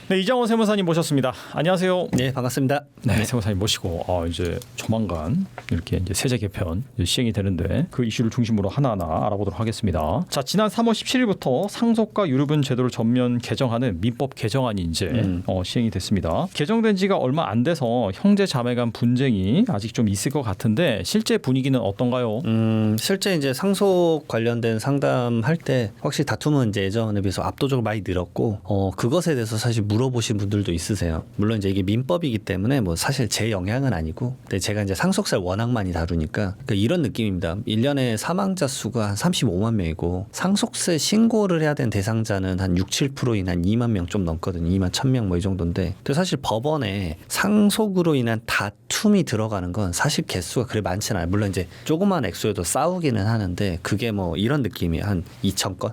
네, 이장원 세무사님 모셨습니다. 안녕하세요. 네, 반갑습니다. 네, 세무사님 모시고 이제 조만간 이렇게 이제 세제 개편 시행이 되는데 그 이슈를 중심으로 하나하나 알아보도록 하겠습니다. 자, 지난 3월 17일부터 상속과 유류분 제도를 전면 개정하는 민법 개정안이 이제 시행이 됐습니다. 개정된 지가 얼마 안 돼서 형제 자매 간 분쟁이 아직 좀 있을 것 같은데 실제 분위기는 어떤가요? 실제 이제 상속 관련된 상담할 때 확실히 다툼은 이제 예전에 비해서 압도적으로 많이 늘었고 그것에 대해서 사실 물어보신 분들도 있으세요. 물론 이제 이게 민법이기 때문에 뭐 사실 제 영향은 아니고, 근데 제가 이제 상속세를 워낙 많이 다루니까 이런 느낌입니다. 1년에 사망자 수가 한 35만 명이고 상속세 신고를 해야 되는 대상자는 한 6, 7%인 한 2만 명 좀 넘거든요. 2만 1,000명 뭐 이 정도인데, 근데 사실 법원에 상속으로 인한 다툼이 들어가는 건 사실 개수가 그리 많지는 않아요. 물론 이제 조그만 액수에도 싸우기는 하는데 그게 뭐 이런 느낌이에요. 한 2,000건?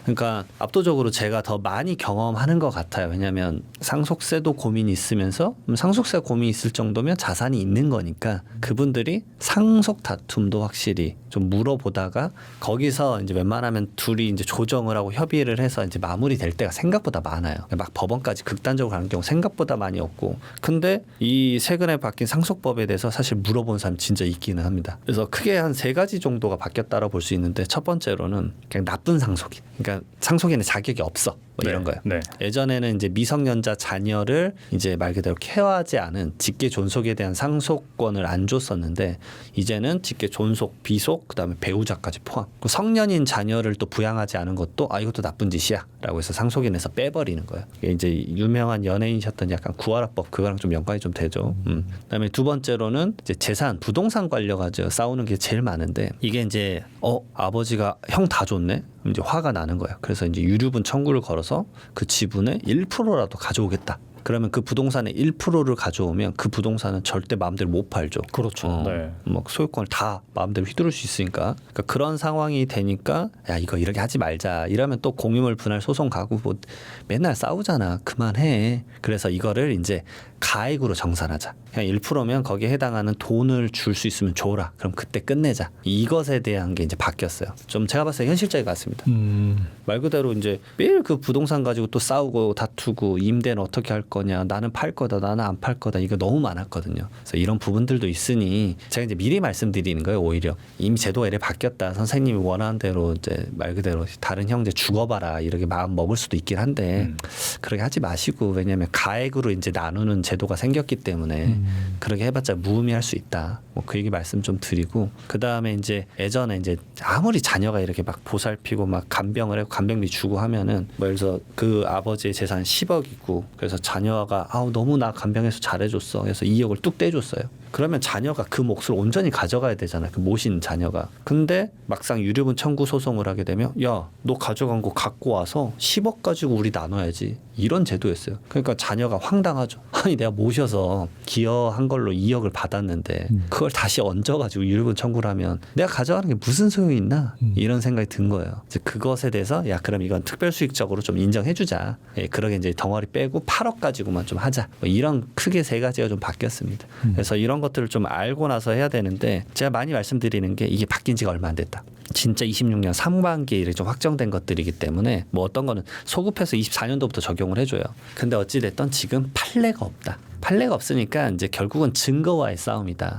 그러니까 압도적으로 제가 더 많이 경험하는 것 같아요. 왜냐하면 상속세도 고민이 있으면서 상속세 고민이 있을 정도면 자산이 있는 거니까 그분들이 상속 다툼도 확실히 좀 물어보다가 거기서 이제 웬만하면 둘이 이제 조정을 하고 협의를 해서 이제 마무리될 때가 생각보다 많아요. 막 법원까지 극단적으로 가는 경우 생각보다 많이 없고, 근데 이 최근에 바뀐 상속법에 대해서 사실 물어본 사람 진짜 있기는 합니다. 그래서 크게 한 3가지 정도가 바뀌었다고 볼 수 있는데, 첫 번째로는 그냥 나쁜 상속인, 그러니까 상속인의 자격이 없어 뭐 이런 거예요. 네. 예전에는 이제 미성년자 자녀를 이제 말 그대로 케어하지 않은 직계 존속에 대한 상속권을 안 줬었는데, 이제는 직계 존속, 비속, 그다음에 배우자까지 포함. 성년인 자녀를 또 부양하지 않은 것도 이것도 나쁜 짓이야라고 해서 상속인에서 빼버리는 거예요. 이게 이제 유명한 연예인이셨던 약간 구하라법, 그거랑 좀 연관이 좀 되죠. 그다음에 두 번째로는 이제 재산, 부동산 관련가지고 싸우는 게 제일 많은데, 이게 이제 아버지가 형 다 줬네. 이제 화가 나는 거예요. 그래서 이제 유류분 청구를 걸어서 그 지분의 1%라도 가져오겠다. 그러면 그 부동산의 1%를 가져오면 그 부동산은 절대 마음대로 못 팔죠. 그렇죠. 네. 뭐 소유권을 다 마음대로 휘두를 수 있으니까. 그러니까 그런 상황이 되니까 야, 이거 이렇게 하지 말자. 이러면 또 공유물 분할 소송 가고 뭐 맨날 싸우잖아. 그만해. 그래서 이거를 이제 가액으로 정산하자. 그냥 1%면 거기에 해당하는 돈을 줄 수 있으면 줘라. 그럼 그때 끝내자. 이것에 대한 게 이제 바뀌었어요. 좀 제가 봤을 때 현실적인 것 같습니다. 말 그대로 이제 매일 그 부동산 가지고 또 싸우고 다투고, 임대는 어떻게 할 거냐, 나는 팔 거다, 나는 안 팔 거다, 이거 너무 많았거든요. 그래서 이런 부분들도 있으니 제가 이제 미리 말씀드리는 거예요. 오히려 이미 제도가 이래 바뀌었다, 선생님이 원하는 대로 이제 말 그대로 다른 형제 죽어봐라 이렇게 마음 먹을 수도 있긴 한데 그렇게 하지 마시고, 왜냐하면 가액으로 이제 나누는 제도가 생겼기 때문에 그렇게 해봤자 무의미할 수 있다. 뭐 그 얘기 말씀 좀 드리고, 그 다음에 이제 예전에 이제 아무리 자녀가 이렇게 막 보살피고 막 간병을 하고 간병비 주고 하면은 뭐 예를 들어서 그 아버지의 재산 10억이고, 그래서 자녀가 너무 나 간병해서 잘해줬어. 그래서 2억을 뚝 떼줬어요. 그러면 자녀가 그 몫을 온전히 가져가야 되잖아요. 그 모신 자녀가. 근데 막상 유류분 청구 소송을 하게 되면 야, 너 가져간 거 갖고 와서 10억 가지고 우리 나눠야지. 이런 제도였어요. 그러니까 자녀가 황당하죠. 아니 내가 모셔서 기여한 걸로 2억을 받았는데 그걸 다시 얹어가지고 유류분 청구를 하면 내가 가져가는 게 무슨 소용이 있나? 이런 생각이 든 거예요. 이제 그것에 대해서 야, 그럼 이건 특별수익적으로 좀 인정해주자. 그러게 이제 덩어리 빼고 8억 가지고만 좀 하자. 뭐 이런 크게 3가지가 좀 바뀌었습니다. 그래서 이런 것들을 좀 알고 나서 해야 되는데, 제가 많이 말씀드리는 게 이게 바뀐 지가 얼마 안 됐다. 진짜 26년 상반기에 이렇게 좀 확정된 것들이기 때문에 뭐 어떤 거는 소급해서 24년도부터 적용을 해줘요. 근데 어찌됐든 지금 판례가 없다. 판례가 없으니까 이제 결국은 증거와의 싸움이다.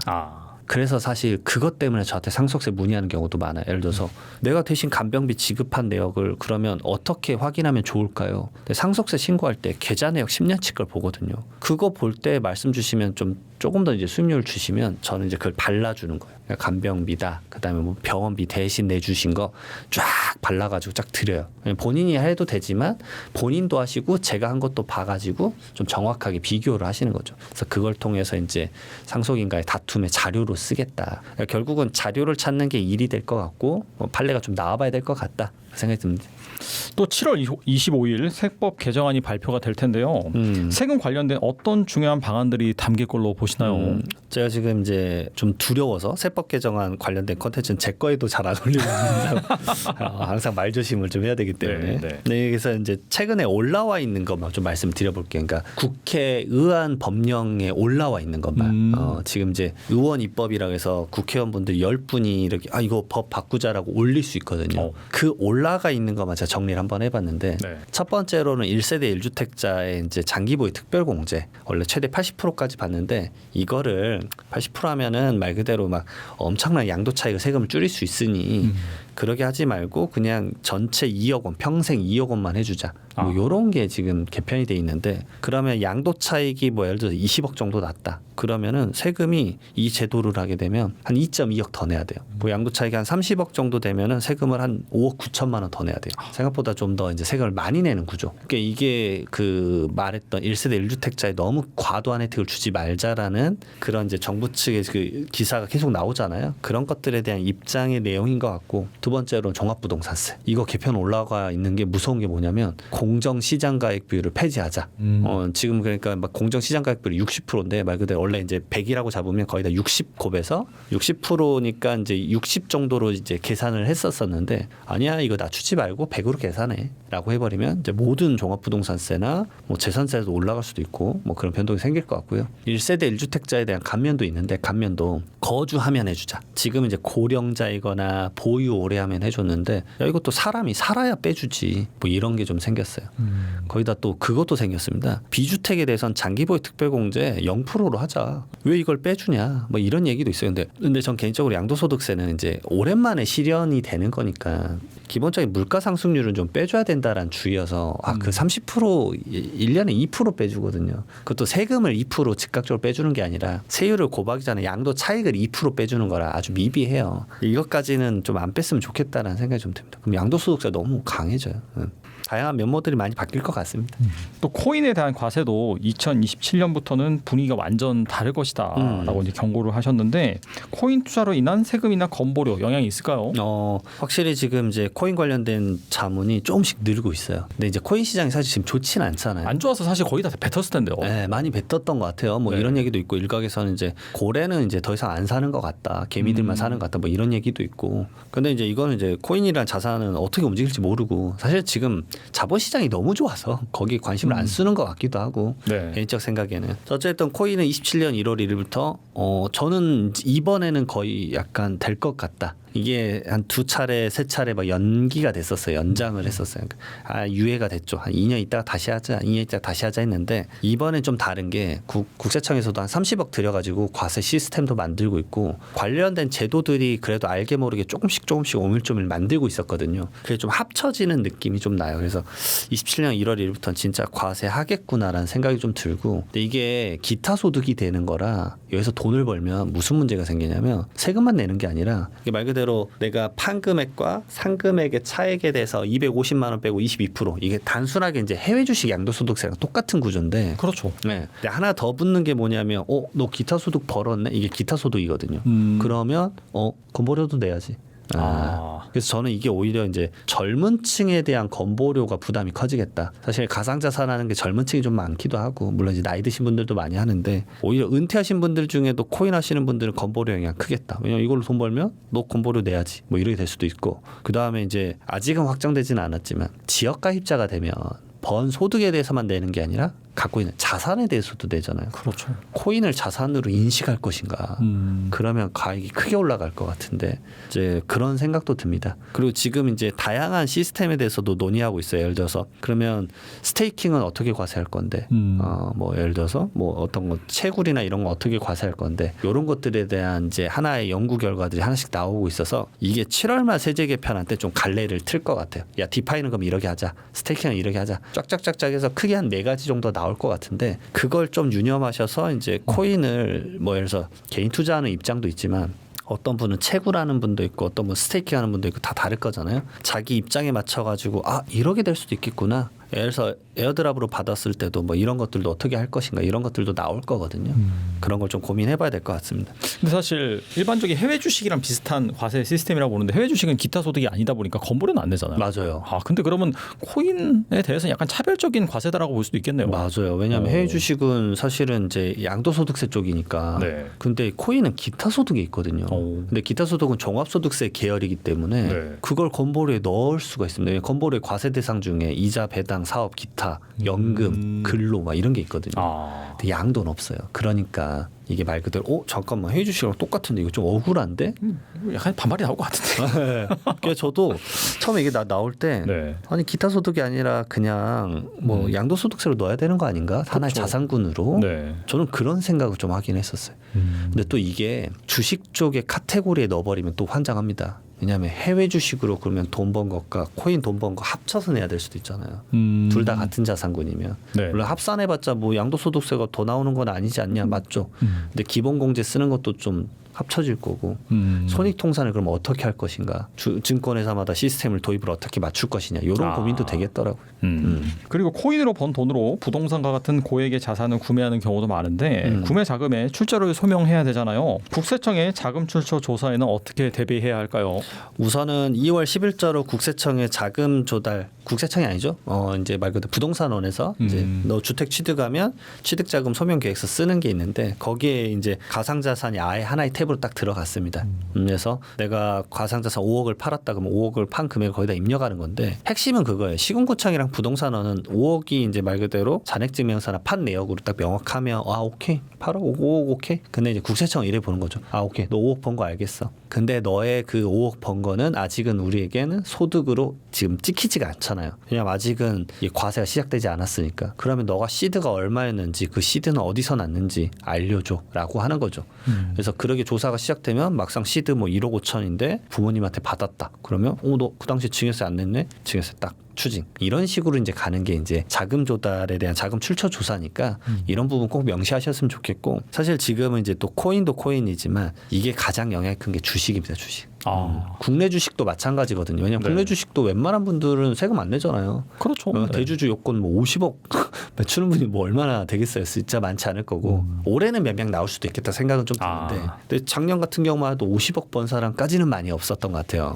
그래서 사실 그것 때문에 저한테 상속세 문의하는 경우도 많아요. 예를 들어서 내가 대신 간병비 지급한 내역을 그러면 어떻게 확인하면 좋을까요? 근데 상속세 신고할 때 계좌 내역 10년치 걸 보거든요. 그거 볼 때 말씀 주시면 좀 조금 더 이제 수임료를 주시면 저는 이제 그걸 발라주는 거예요. 그러니까 간병비다, 그다음에 뭐 병원비 대신 내주신 거 쫙 발라가지고 쫙 드려요. 본인이 해도 되지만 본인도 하시고 제가 한 것도 봐가지고 좀 정확하게 비교를 하시는 거죠. 그래서 그걸 통해서 이제 상속인과의 다툼의 자료로 쓰겠다. 그러니까 결국은 자료를 찾는 게 일이 될 것 같고 판례가 좀 나와봐야 될 것 같다 생각이 듭니다. 또 7월 25일 세법 개정안이 발표가 될 텐데요. 세금 관련된 어떤 중요한 방안들이 담길 걸로 보시나요? 제가 지금 이제 좀 두려워서 세법 개정안 관련된 컨텐츠는 제 거에도 잘 안 올리는 항상 말조심을 좀 해야 되기 때문에. 네, 그래서 이제 최근에 올라와 있는 것만 좀 말씀드려볼게요. 그러니까 국회의안 법령에 올라와 있는 것만. 지금 이제 의원 입법이라고 해서 국회의원분들 10분이 이렇게 이거 법 바꾸자라고 올릴 수 있거든요. 그 올라가 있는 것만 제가 정리를 한번 해봤는데 네. 첫 번째로는 1세대 1주택자의 이제 장기보유 특별공제 원래 최대 80%까지 받는데 이거를 80% 하면은 말 그대로 막 엄청난 양도 차익을 세금을 줄일 수 있으니 그러게 하지 말고 그냥 전체 2억 원 평생 2억 원만 해주자. 뭐 요런 게 지금 개편이 돼 있는데 그러면 양도 차익이 뭐 예를 들어서 20억 정도 났다. 그러면은 세금이 이 제도를 하게 되면 한 2.2억 더 내야 돼요. 뭐 양도 차익이 한 30억 정도 되면은 세금을 한 5억 9천만 원 더 내야 돼요. 생각보다 좀 더 이제 세금을 많이 내는 구조. 그러니까 이게 그 말했던 1세대 1주택자에 너무 과도한 혜택을 주지 말자라는 그런 이제 정부 측의 그 기사가 계속 나오잖아요. 그런 것들에 대한 입장의 내용인 것 같고 두 번째로 종합부동산세. 이거 개편 올라가 있는 게 무서운 게 뭐냐면 공정시장가액 비율을 폐지하자. 지금 그러니까 막 공정시장가액 비율이 60%인데 말 그대로 원래 이제 100이라고 잡으면 거의 다 60곱에서 60%니까 이제 60 정도로 이제 계산을 했었었는데 아니야 이거 낮추지 말고 100으로 계산해라고 해버리면 이제 모든 종합부동산세나 뭐 재산세도 올라갈 수도 있고 뭐 그런 변동이 생길 것 같고요. 1세대 1주택자에 대한 감면도 있는데 감면도 거주하면 해주자. 지금 이제 고령자이거나 보유 오래 하면 해줬는데 야 이것도 사람이 살아야 빼주지 뭐 이런 게 좀 생겼어요. 거기다 또 그것도 생겼습니다. 비주택에 대해서는 장기보유 특별공제 0%로 하자. 왜 이걸 빼주냐 뭐 이런 얘기도 있어요. 근데 전 개인적으로 양도소득세는 이제 오랜만에 실현이 되는 거니까 기본적인 물가 상승률은 좀 빼줘야 된다라는 주의여서 그 30% 1년에 2% 빼주거든요. 그것도 세금을 2% 즉각적으로 빼주는 게 아니라 세율을 곱하기 전에 양도 차익을 2% 빼주는 거라 아주 미비해요. 이것까지는 좀 안 뺐으면 좋겠다라는 생각이 좀 듭니다. 그럼 양도소득세 너무 강해져요. 다양한 면모들이 많이 바뀔 것 같습니다. 또 코인에 대한 과세도 2027년부터는 분위기가 완전 다를 것이다라고 이제 경고를 하셨는데 코인 투자로 인한 세금이나 건보료 영향이 있을까요? 확실히 지금 이제 코인 관련된 자문이 조금씩 늘고 있어요. 근데 이제 코인 시장이 사실 지금 좋지는 않잖아요. 안 좋아서 사실 거의 다 뱉었을 텐데요. 네, 많이 뱉었던 것 같아요. 뭐 네. 이런 얘기도 있고 일각에서는 이제 고래는 이제 더 이상 안 사는 것 같다. 개미들만 사는 것 같다. 뭐 이런 얘기도 있고. 근데 이제 이거는 이제 코인이란 자산은 어떻게 움직일지 모르고 사실 지금 자본시장이 너무 좋아서 거기에 관심을 안 쓰는 것 같기도 하고 네. 개인적 생각에는 어쨌든 코인은 27년 1월 1일부터 저는 이번에는 거의 약간 될 것 같다. 이게 한 2차례, 3차례 막 연기가 됐었어요. 연장을 했었어요. 유예가 됐죠. 한 2년 있다가 다시 하자, 2년 있다가 다시 하자 했는데 이번엔 좀 다른 게 국세청에서도 한 30억 들여가지고 과세 시스템도 만들고 있고 관련된 제도들이 그래도 알게 모르게 조금씩 오밀조밀 만들고 있었거든요. 그게 좀 합쳐지는 느낌이 좀 나요. 그래서 27년 1월 1일부터는 진짜 과세하겠구나라는 생각이 좀 들고 근데 이게 기타 소득이 되는 거라 여기서 돈을 벌면 무슨 문제가 생기냐면 세금만 내는 게 아니라 이게 말 그대로 내가 판 금액과 산 금액의 차액에 대해서 250만 원 빼고 22% 이게 단순하게 이제 해외 주식 양도소득세랑 똑같은 구조인데 그렇죠. 네. 근데 하나 더 붙는 게 뭐냐면 너 기타 소득 벌었네 이게 기타 소득이거든요. 그러면 건보료도 내야지. 그래서 저는 이게 오히려 이제 젊은 층에 대한 건보료가 부담이 커지겠다. 사실 가상자산하는 게 젊은 층이 좀 많기도 하고 물론 이제 나이 드신 분들도 많이 하는데 오히려 은퇴하신 분들 중에도 코인 하시는 분들은 건보료 영향 크겠다. 왜냐면 이걸로 돈 벌면 너 건보료 내야지. 뭐 이렇게 될 수도 있고 그 다음에 이제 아직은 확정되지는 않았지만 지역가입자가 되면 번 소득에 대해서만 내는 게 아니라 갖고 있는 자산에 대해서도 내잖아요. 그렇죠. 코인을 자산으로 인식할 것인가. 그러면 가액이 크게 올라갈 것 같은데 이제 그런 생각도 듭니다. 그리고 지금 이제 다양한 시스템에 대해서도 논의하고 있어요. 예를 들어서 그러면 스테이킹은 어떻게 과세할 건데 뭐 예를 들어서 뭐 어떤 거 채굴이나 이런 거 어떻게 과세할 건데 이런 것들에 대한 이제 하나의 연구 결과들이 하나씩 나오고 있어서 이게 7월 말 세제 개편할 때 좀 갈래를 틀 것 같아요. 야 디파이는 그럼 이렇게 하자. 스테이킹은 이렇게 하자. 쫙쫙쫙쫙 해서 크게 한 4가지 정도 나올 것 같은데 그걸 좀 유념하셔서 이제 코인을 뭐 예를 들어서 개인 투자하는 입장도 있지만 어떤 분은 채굴하는 분도 있고 어떤 분은 스테이킹하는 분도 있고 다 다를 거잖아요. 자기 입장에 맞춰가지고 이렇게 될 수도 있겠구나. 예를 들어서 에어드랍으로 받았을 때도 뭐 이런 것들도 어떻게 할 것인가 이런 것들도 나올 거거든요. 그런 걸 좀 고민해봐야 될 것 같습니다. 근데 사실 일반적인 해외 주식이랑 비슷한 과세 시스템이라고 보는데 해외 주식은 기타 소득이 아니다 보니까 건보료는 안 내잖아요. 맞아요. 근데 그러면 코인에 대해서는 약간 차별적인 과세다라고 볼 수도 있겠네요. 맞아요. 왜냐하면 해외 주식은 사실은 이제 양도소득세 쪽이니까. 네. 근데 코인은 기타 소득이 있거든요. 근데 기타 소득은 종합소득세 계열이기 때문에 그걸 건보료에 넣을 수가 있습니다. 건보료의 과세 대상 중에 이자 배당 부동산 사업 기타 연금 근로 막 이런 게 있거든요. 근데 양도는 없어요. 그러니까 이게 말 그대로 잠깐만 해주시랑 똑같은데 이거 좀 억울한데? 약간 반발이 나올 것 같은데. 그래서 저도 처음에 이게 나올 때 네. 아니 기타 소득이 아니라 그냥 뭐 양도소득세로 넣어야 되는 거 아닌가? 하나의 그렇죠. 자산군으로. 네. 저는 그런 생각을 좀 하긴 했었어요. 근데 또 이게 주식 쪽의 카테고리에 넣어버리면 또 환장합니다. 왜냐하면 해외 주식으로 그러면 돈 번 것과 코인 돈 번 거 합쳐서 내야 될 수도 있잖아요. 둘 다 같은 자산군이면. 네. 물론 합산해봤자 뭐 양도소득세가 더 나오는 건 아니지 않냐 맞죠. 근데 기본공제 쓰는 것도 좀 합쳐질 거고 손익통산을 그럼 어떻게 할 것인가 증권회사마다 시스템을 도입을 어떻게 맞출 것이냐 이런 고민도 되겠더라고요. 그리고 코인으로 번 돈으로 부동산과 같은 고액의 자산을 구매하는 경우도 많은데 구매 자금에 출처를 소명해야 되잖아요. 국세청의 자금 출처 조사에는 어떻게 대비해야 할까요? 우선은 2월 10일자로 국세청의 자금 조달 국세청이 아니죠. 이제 말 그대로 부동산원에서 이제 너 주택 취득하면 취득자금 소명 계획서 쓰는 게 있는데 거기에 이제 가상자산이 아예 하나의 탭으로 딱 들어갔습니다. 그래서 내가 가상자산 5억을 팔았다 그러면 5억을 판 금액을 거기다 입력하는 건데 핵심은 그거예요. 시군구청이랑 부동산원은 5억이 이제 말 그대로 잔액증명서나 판 내역으로 딱 명확하면 오케이 8억 5억 오케이. 근데 이제 국세청은 이래 보는 거죠. 오케이 너 5억 번 거 알겠어. 근데 너의 그 5억 번 거는 아직은 우리에게는 소득으로 지금 찍히지가 않잖아요. 왜냐면 아직은 이 과세가 시작되지 않았으니까. 그러면 너가 시드가 얼마였는지 그 시드는 어디서 났는지 알려줘라고 하는 거죠. 그래서 그러게 조사가 시작되면 막상 시드 뭐 1억 5천인데 부모님한테 받았다. 그러면 너 그 당시 증여세 안 냈네? 증여세 딱 추징 이런 식으로 이제 가는 게 이제 자금 조달에 대한 자금 출처 조사니까 이런 부분 꼭 명시하셨으면 좋겠고 사실 지금은 이제 또 코인도 코인이지만 이게 가장 영향이 큰 게 주식입니다. 주식. 국내 주식도 마찬가지거든요. 왜냐하면 국내 주식도 웬만한 분들은 세금 안 내잖아요. 그렇죠. 대주주 요건 뭐 50억 매출은 분이 뭐 얼마나 되겠어요. 진짜 많지 않을 거고 올해는 몇 명 나올 수도 있겠다 생각은 좀 드는데 근데 작년 같은 경우만 해도 50억 번 사람까지는 많이 없었던 것 같아요.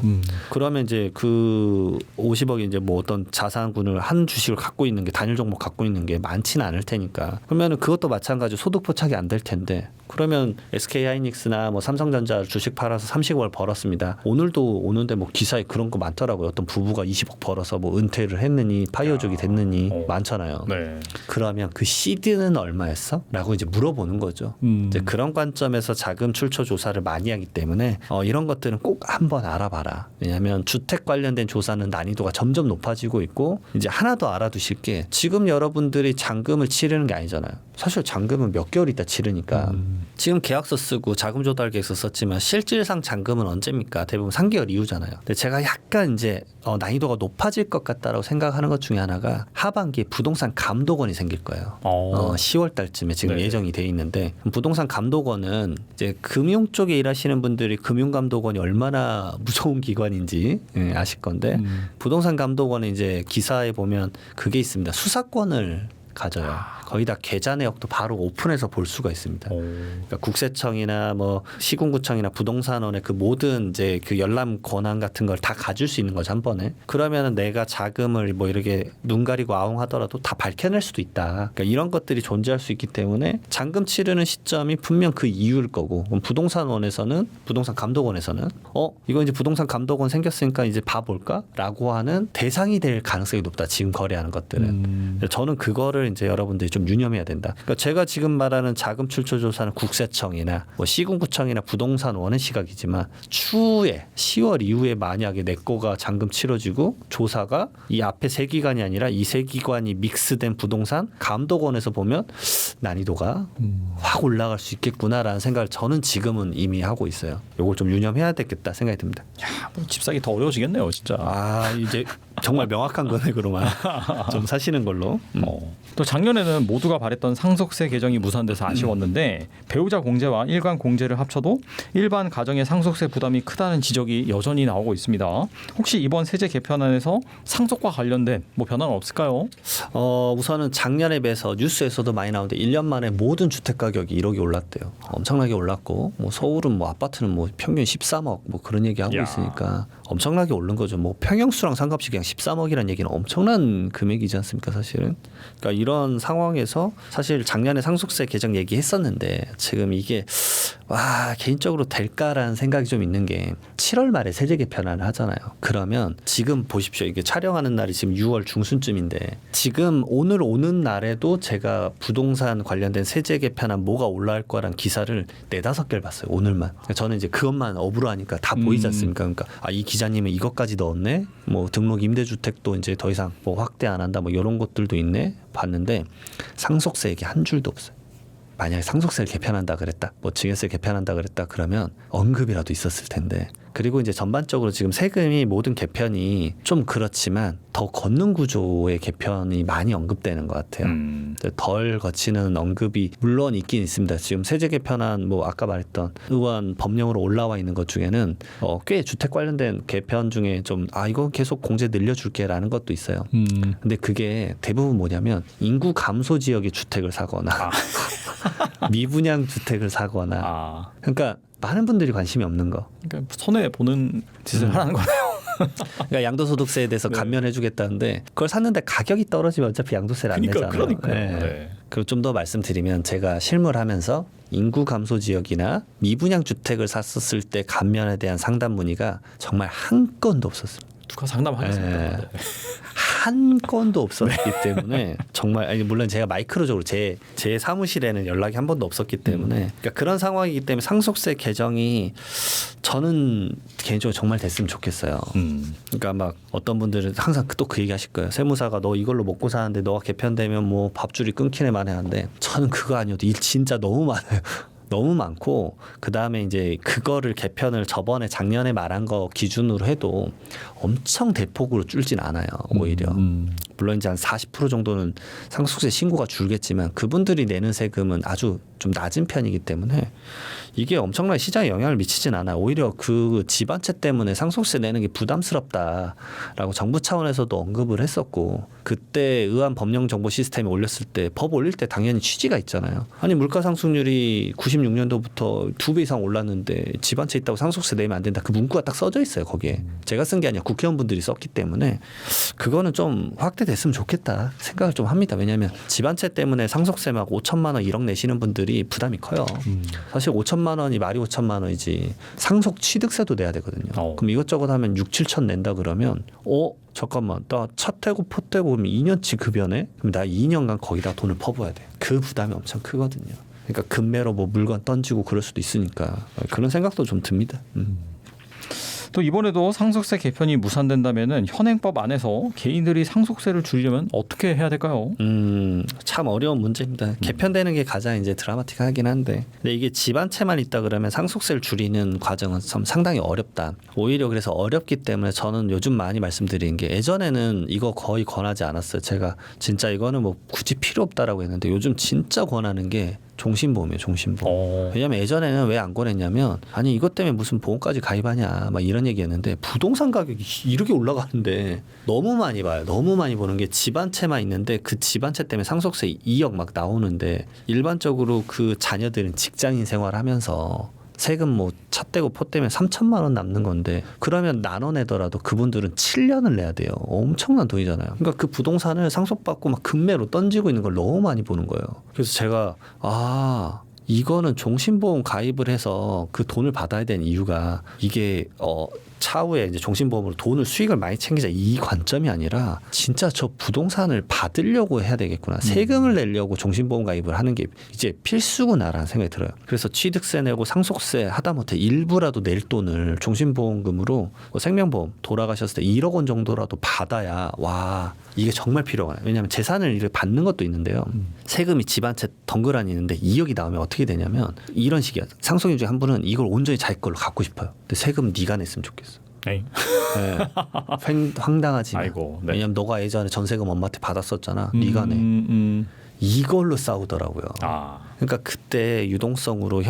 그러면 이제 그 50억이 이제 뭐 어떤 자산군을 한 주식을 갖고 있는 게 단일 종목 갖고 있는 게 많지는 않을 테니까 그러면은 그것도 마찬가지로 소득 포착이 안 될 텐데 그러면 SK하이닉스나 뭐 삼성전자 주식 팔아서 30억을 벌었습니다. 오늘도 오는데 뭐 기사에 그런 거 많더라고요. 어떤 부부가 20억 벌어서 뭐 은퇴를 했느니 파이어족이 됐느니 많잖아요. 네. 그러면 그 시드는 얼마였어? 라고 이제 물어보는 거죠. 이제 그런 관점에서 자금 출처 조사를 많이 하기 때문에 이런 것들은 꼭 한번 알아봐라. 왜냐하면 주택 관련된 조사는 난이도가 점점 높아지고 있고 이제 하나 더 알아두실 게 지금 여러분들이 잔금을 치르는 게 아니잖아요. 사실 잔금은 몇 개월 있다 치르니까 지금 계약서 쓰고 자금 조달 계획서 썼지만 실질상 잔금은 언제입니까? 대부분 3개월 이후잖아요. 근데 제가 약간 이제 난이도가 높아질 것 같다라고 생각하는 것 중에 하나가 하반기에 부동산 감독원이 생길 거예요. 10월 달쯤에 지금 네. 예정이 돼 있는데 부동산 감독원은 이제 금융 쪽에 일하시는 분들이 금융감독원이 얼마나 무서운 기관인지 아실 건데 부동산 감독원은 이제 기사에 보면 그게 있습니다. 수사권을 가져요. 거기다 계좌 내역도 바로 오픈해서 볼 수가 있습니다. 그러니까 국세청이나 뭐 시군구청이나 부동산원의 그 모든 이제 그 열람 권한 같은 걸 다 가질 수 있는 거죠 한 번에. 그러면은 내가 자금을 뭐 이렇게 눈 가리고 아웅하더라도 다 밝혀낼 수도 있다. 그러니까 이런 것들이 존재할 수 있기 때문에 잔금 치르는 시점이 분명 그 이유일 거고. 그럼 부동산원에서는 부동산 감독원에서는 이거 이제 부동산 감독원 생겼으니까 이제 봐볼까라고 하는 대상이 될 가능성이 높다. 지금 거래하는 것들은. 저는 그거를 이제 여러분들이 좀 유념해야 된다. 그러니까 제가 지금 말하는 자금 출처 조사는 국세청이나 뭐 시군구청이나 부동산원의 시각이지만 추후에 10월 이후에 만약에 내 거가 잔금 치러지고 조사가 이 앞에 세 기관이 아니라 이 세 기관이 믹스된 부동산 감독원에서 보면 난이도가 확 올라갈 수 있겠구나라는 생각을 저는 지금은 이미 하고 있어요. 이걸 좀 유념해야 되겠다 생각이 듭니다. 뭐 집 사기 더 어려워지겠네요, 진짜. 이제 정말 명확한 거네 그러면 좀 사시는 걸로. 또 작년에는 모두가 바랬던 상속세 개정이 무산돼서 아쉬웠는데 배우자 공제와 일간 공제를 합쳐도 일반 가정의 상속세 부담이 크다는 지적이 여전히 나오고 있습니다. 혹시 이번 세제 개편안에서 상속과 관련된 뭐 변화는 없을까요? 우선은 작년에 비해서 뉴스에서도 많이 나오는데 1년 만에 모든 주택 가격이 1억이 올랐대요. 엄청나게 올랐고 뭐 서울은 뭐 아파트는 뭐 평균 13억 뭐 그런 얘기 하고 있으니까 엄청나게 오른 거죠. 뭐 평형수랑 상관없이 그냥 13억이라는 얘기는 엄청난 금액이지 않습니까, 사실은. 그러니까 이런 상황에서 사실 작년에 상속세 개정 얘기했었는데 지금 이게 와 개인적으로 될까라는 생각이 좀 있는 게 7월 말에 세제 개편안을 하잖아요. 그러면 지금 보십시오. 이게 촬영하는 날이 지금 6월 중순쯤인데 지금 오늘 오는 날에도 제가 부동산 관련된 세제 개편안 뭐가 올라올 거란 기사를 4-5개를 봤어요. 오늘만. 저는 이제 그것만 업으로 하니까 다 보이지 않습니까? 그러니까 이 기자님은 이것까지 넣었네. 뭐 등록 임대주택도 이제 더 이상 뭐 확대 안 한다. 뭐 이런 것들도 있네. 봤는데 상속세 얘기 한 줄도 없어요. 만약에 상속세를 개편한다 그랬다, 뭐 증여세 개편한다 그랬다 그러면 언급이라도 있었을 텐데. 그리고 이제 전반적으로 지금 세금이 모든 개편이 좀 그렇지만 더 걷는 구조의 개편이 많이 언급되는 것 같아요. 덜 거치는 언급이 물론 있긴 있습니다. 지금 세제 개편안 뭐 아까 말했던 의원 법령으로 올라와 있는 것 중에는 꽤 주택 관련된 개편 중에 좀 이거 계속 공제 늘려줄게라는 것도 있어요. 근데 그게 대부분 뭐냐면 인구 감소 지역의 주택을 사거나 미분양 주택을 사거나 그러니까 많은 분들이 관심이 없는 거. 그러니까 손해 보는 짓을 하라는 거네요. 그러니까 양도소득세에 대해서 감면해주겠다는데 그걸 샀는데 가격이 떨어지면 어차피 양도세를 안 내잖아요. 그러니까요. 네. 그리고 좀 더 말씀드리면 제가 실무하면서 인구 감소 지역이나 미분양 주택을 샀었을 때 감면에 대한 상담 문의가 정말 한 건도 없었어요. 누가 상담하겠습니까? 네. 한 건도 없었기 때문에 정말 물론 제가 마이크로적으로 제 사무실에는 연락이 한 번도 없었기 때문에 그러니까 그런 상황이기 때문에 상속세 개정이 저는 개인적으로 정말 됐으면 좋겠어요. 그러니까 막 어떤 분들은 항상 또 그 얘기 하실 거예요. 세무사가 너 이걸로 먹고 사는데 너가 개편되면 뭐 밥줄이 끊기네 만에 하는데 저는 그거 아니어도 일 진짜 너무 많아요. 너무 많고 그다음에 이제 그거를 개편을 저번에 작년에 말한 거 기준으로 해도 엄청 대폭으로 줄진 않아요. 오히려 물론 이제 한 40% 정도는 상속세 신고가 줄겠지만 그분들이 내는 세금은 아주 좀 낮은 편이기 때문에 이게 엄청나게 시장에 영향을 미치진 않아요. 오히려 그 집안채 때문에 상속세 내는 게 부담스럽다라고 정부 차원에서도 언급을 했었고 그때 의안 법령 정보 시스템에 올렸을 때 법 올릴 때 당연히 취지가 있잖아요. 아니 물가 상승률이 96년도부터 2배 이상 올랐는데 집안채 있다고 상속세 내면 안 된다. 그 문구가 딱 써져 있어요. 거기에. 제가 쓴 게 아니라 국회의원분들이 썼기 때문에 그거는 좀 확대됐으면 좋겠다 생각을 좀 합니다. 왜냐하면 집안채 때문에 상속세 막 5천만 원 1억 내시는 분들이 부담이 커요. 사실 5천만 원이 말이 5천만 원이지 상속 취득세도 내야 되거든요. 그럼 이것저것 하면 6-7천 낸다 그러면 잠깐만 나 차 떼고 포 떼고 그러면 2년치 급여네? 그럼 나 2년간 거기다 돈을 퍼부어야 돼. 그 부담이 엄청 크거든요. 그러니까 금매로 뭐 물건 던지고 그럴 수도 있으니까 그런 생각도 좀 듭니다. 또 이번에도 상속세 개편이 무산된다면은 현행법 안에서 개인들이 상속세를 줄이려면 어떻게 해야 될까요? 참 어려운 문제입니다. 개편되는 게 가장 이제 드라마틱하긴 한데, 근데 이게 집안채만 있다 그러면 상속세를 줄이는 과정은 참 상당히 어렵다. 오히려 그래서 어렵기 때문에 저는 요즘 많이 말씀드리는 게 예전에는 이거 거의 권하지 않았어요. 제가 진짜 이거는 뭐 굳이 필요 없다라고 했는데 요즘 진짜 권하는 게 종신보험이에요. 종신보험. 왜냐면 예전에는 왜 안 권했냐면 아니 이것 때문에 무슨 보험까지 가입하냐 막 이런 얘기였는데 부동산 가격이 이렇게 올라가는데 너무 많이 봐요. 너무 많이 보는 게 집안채만 있는데 그 집안채 때문에 상속세 2억 막 나오는데 일반적으로 그 자녀들은 직장인 생활하면서 세금 뭐 차 떼고 포 떼면 3천만 원 남는 건데 그러면 나눠내더라도 그분들은 7년을 내야 돼요. 엄청난 돈이잖아요. 그러니까 그 부동산을 상속받고 막 금매로 던지고 있는 걸 너무 많이 보는 거예요. 그래서 제가 이거는 종신보험 가입을 해서 그 돈을 받아야 되는 이유가 이게 차후에 이제 종신보험으로 돈을 수익을 많이 챙기자 이 관점이 아니라 진짜 저 부동산을 받으려고 해야 되겠구나. 세금을 내려고 종신보험 가입을 하는 게 이제 필수구나라는 생각이 들어요. 그래서 취득세 내고 상속세 하다못해 일부라도 낼 돈을 종신보험금으로 생명보험 돌아가셨을 때 1억 원 정도라도 받아야 와 이게 정말 필요하네. 왜냐하면 재산을 이렇게 받는 것도 있는데요. 세금이 집안채 덩그러니 있는데 2억이 나오면 어떻게 되냐면 이런 식이야. 상속인 중에 한 분은 이걸 온전히 자기 걸로 갖고 싶어요. 근데 세금 네가 냈으면 좋겠어. 네. 황당하지만 아이고, 네. 왜냐면 너가 예전에 전세금 엄마한테 받았었잖아. 네가 내. 이걸로 싸우더라고요. 그러니까 그때 유동성으로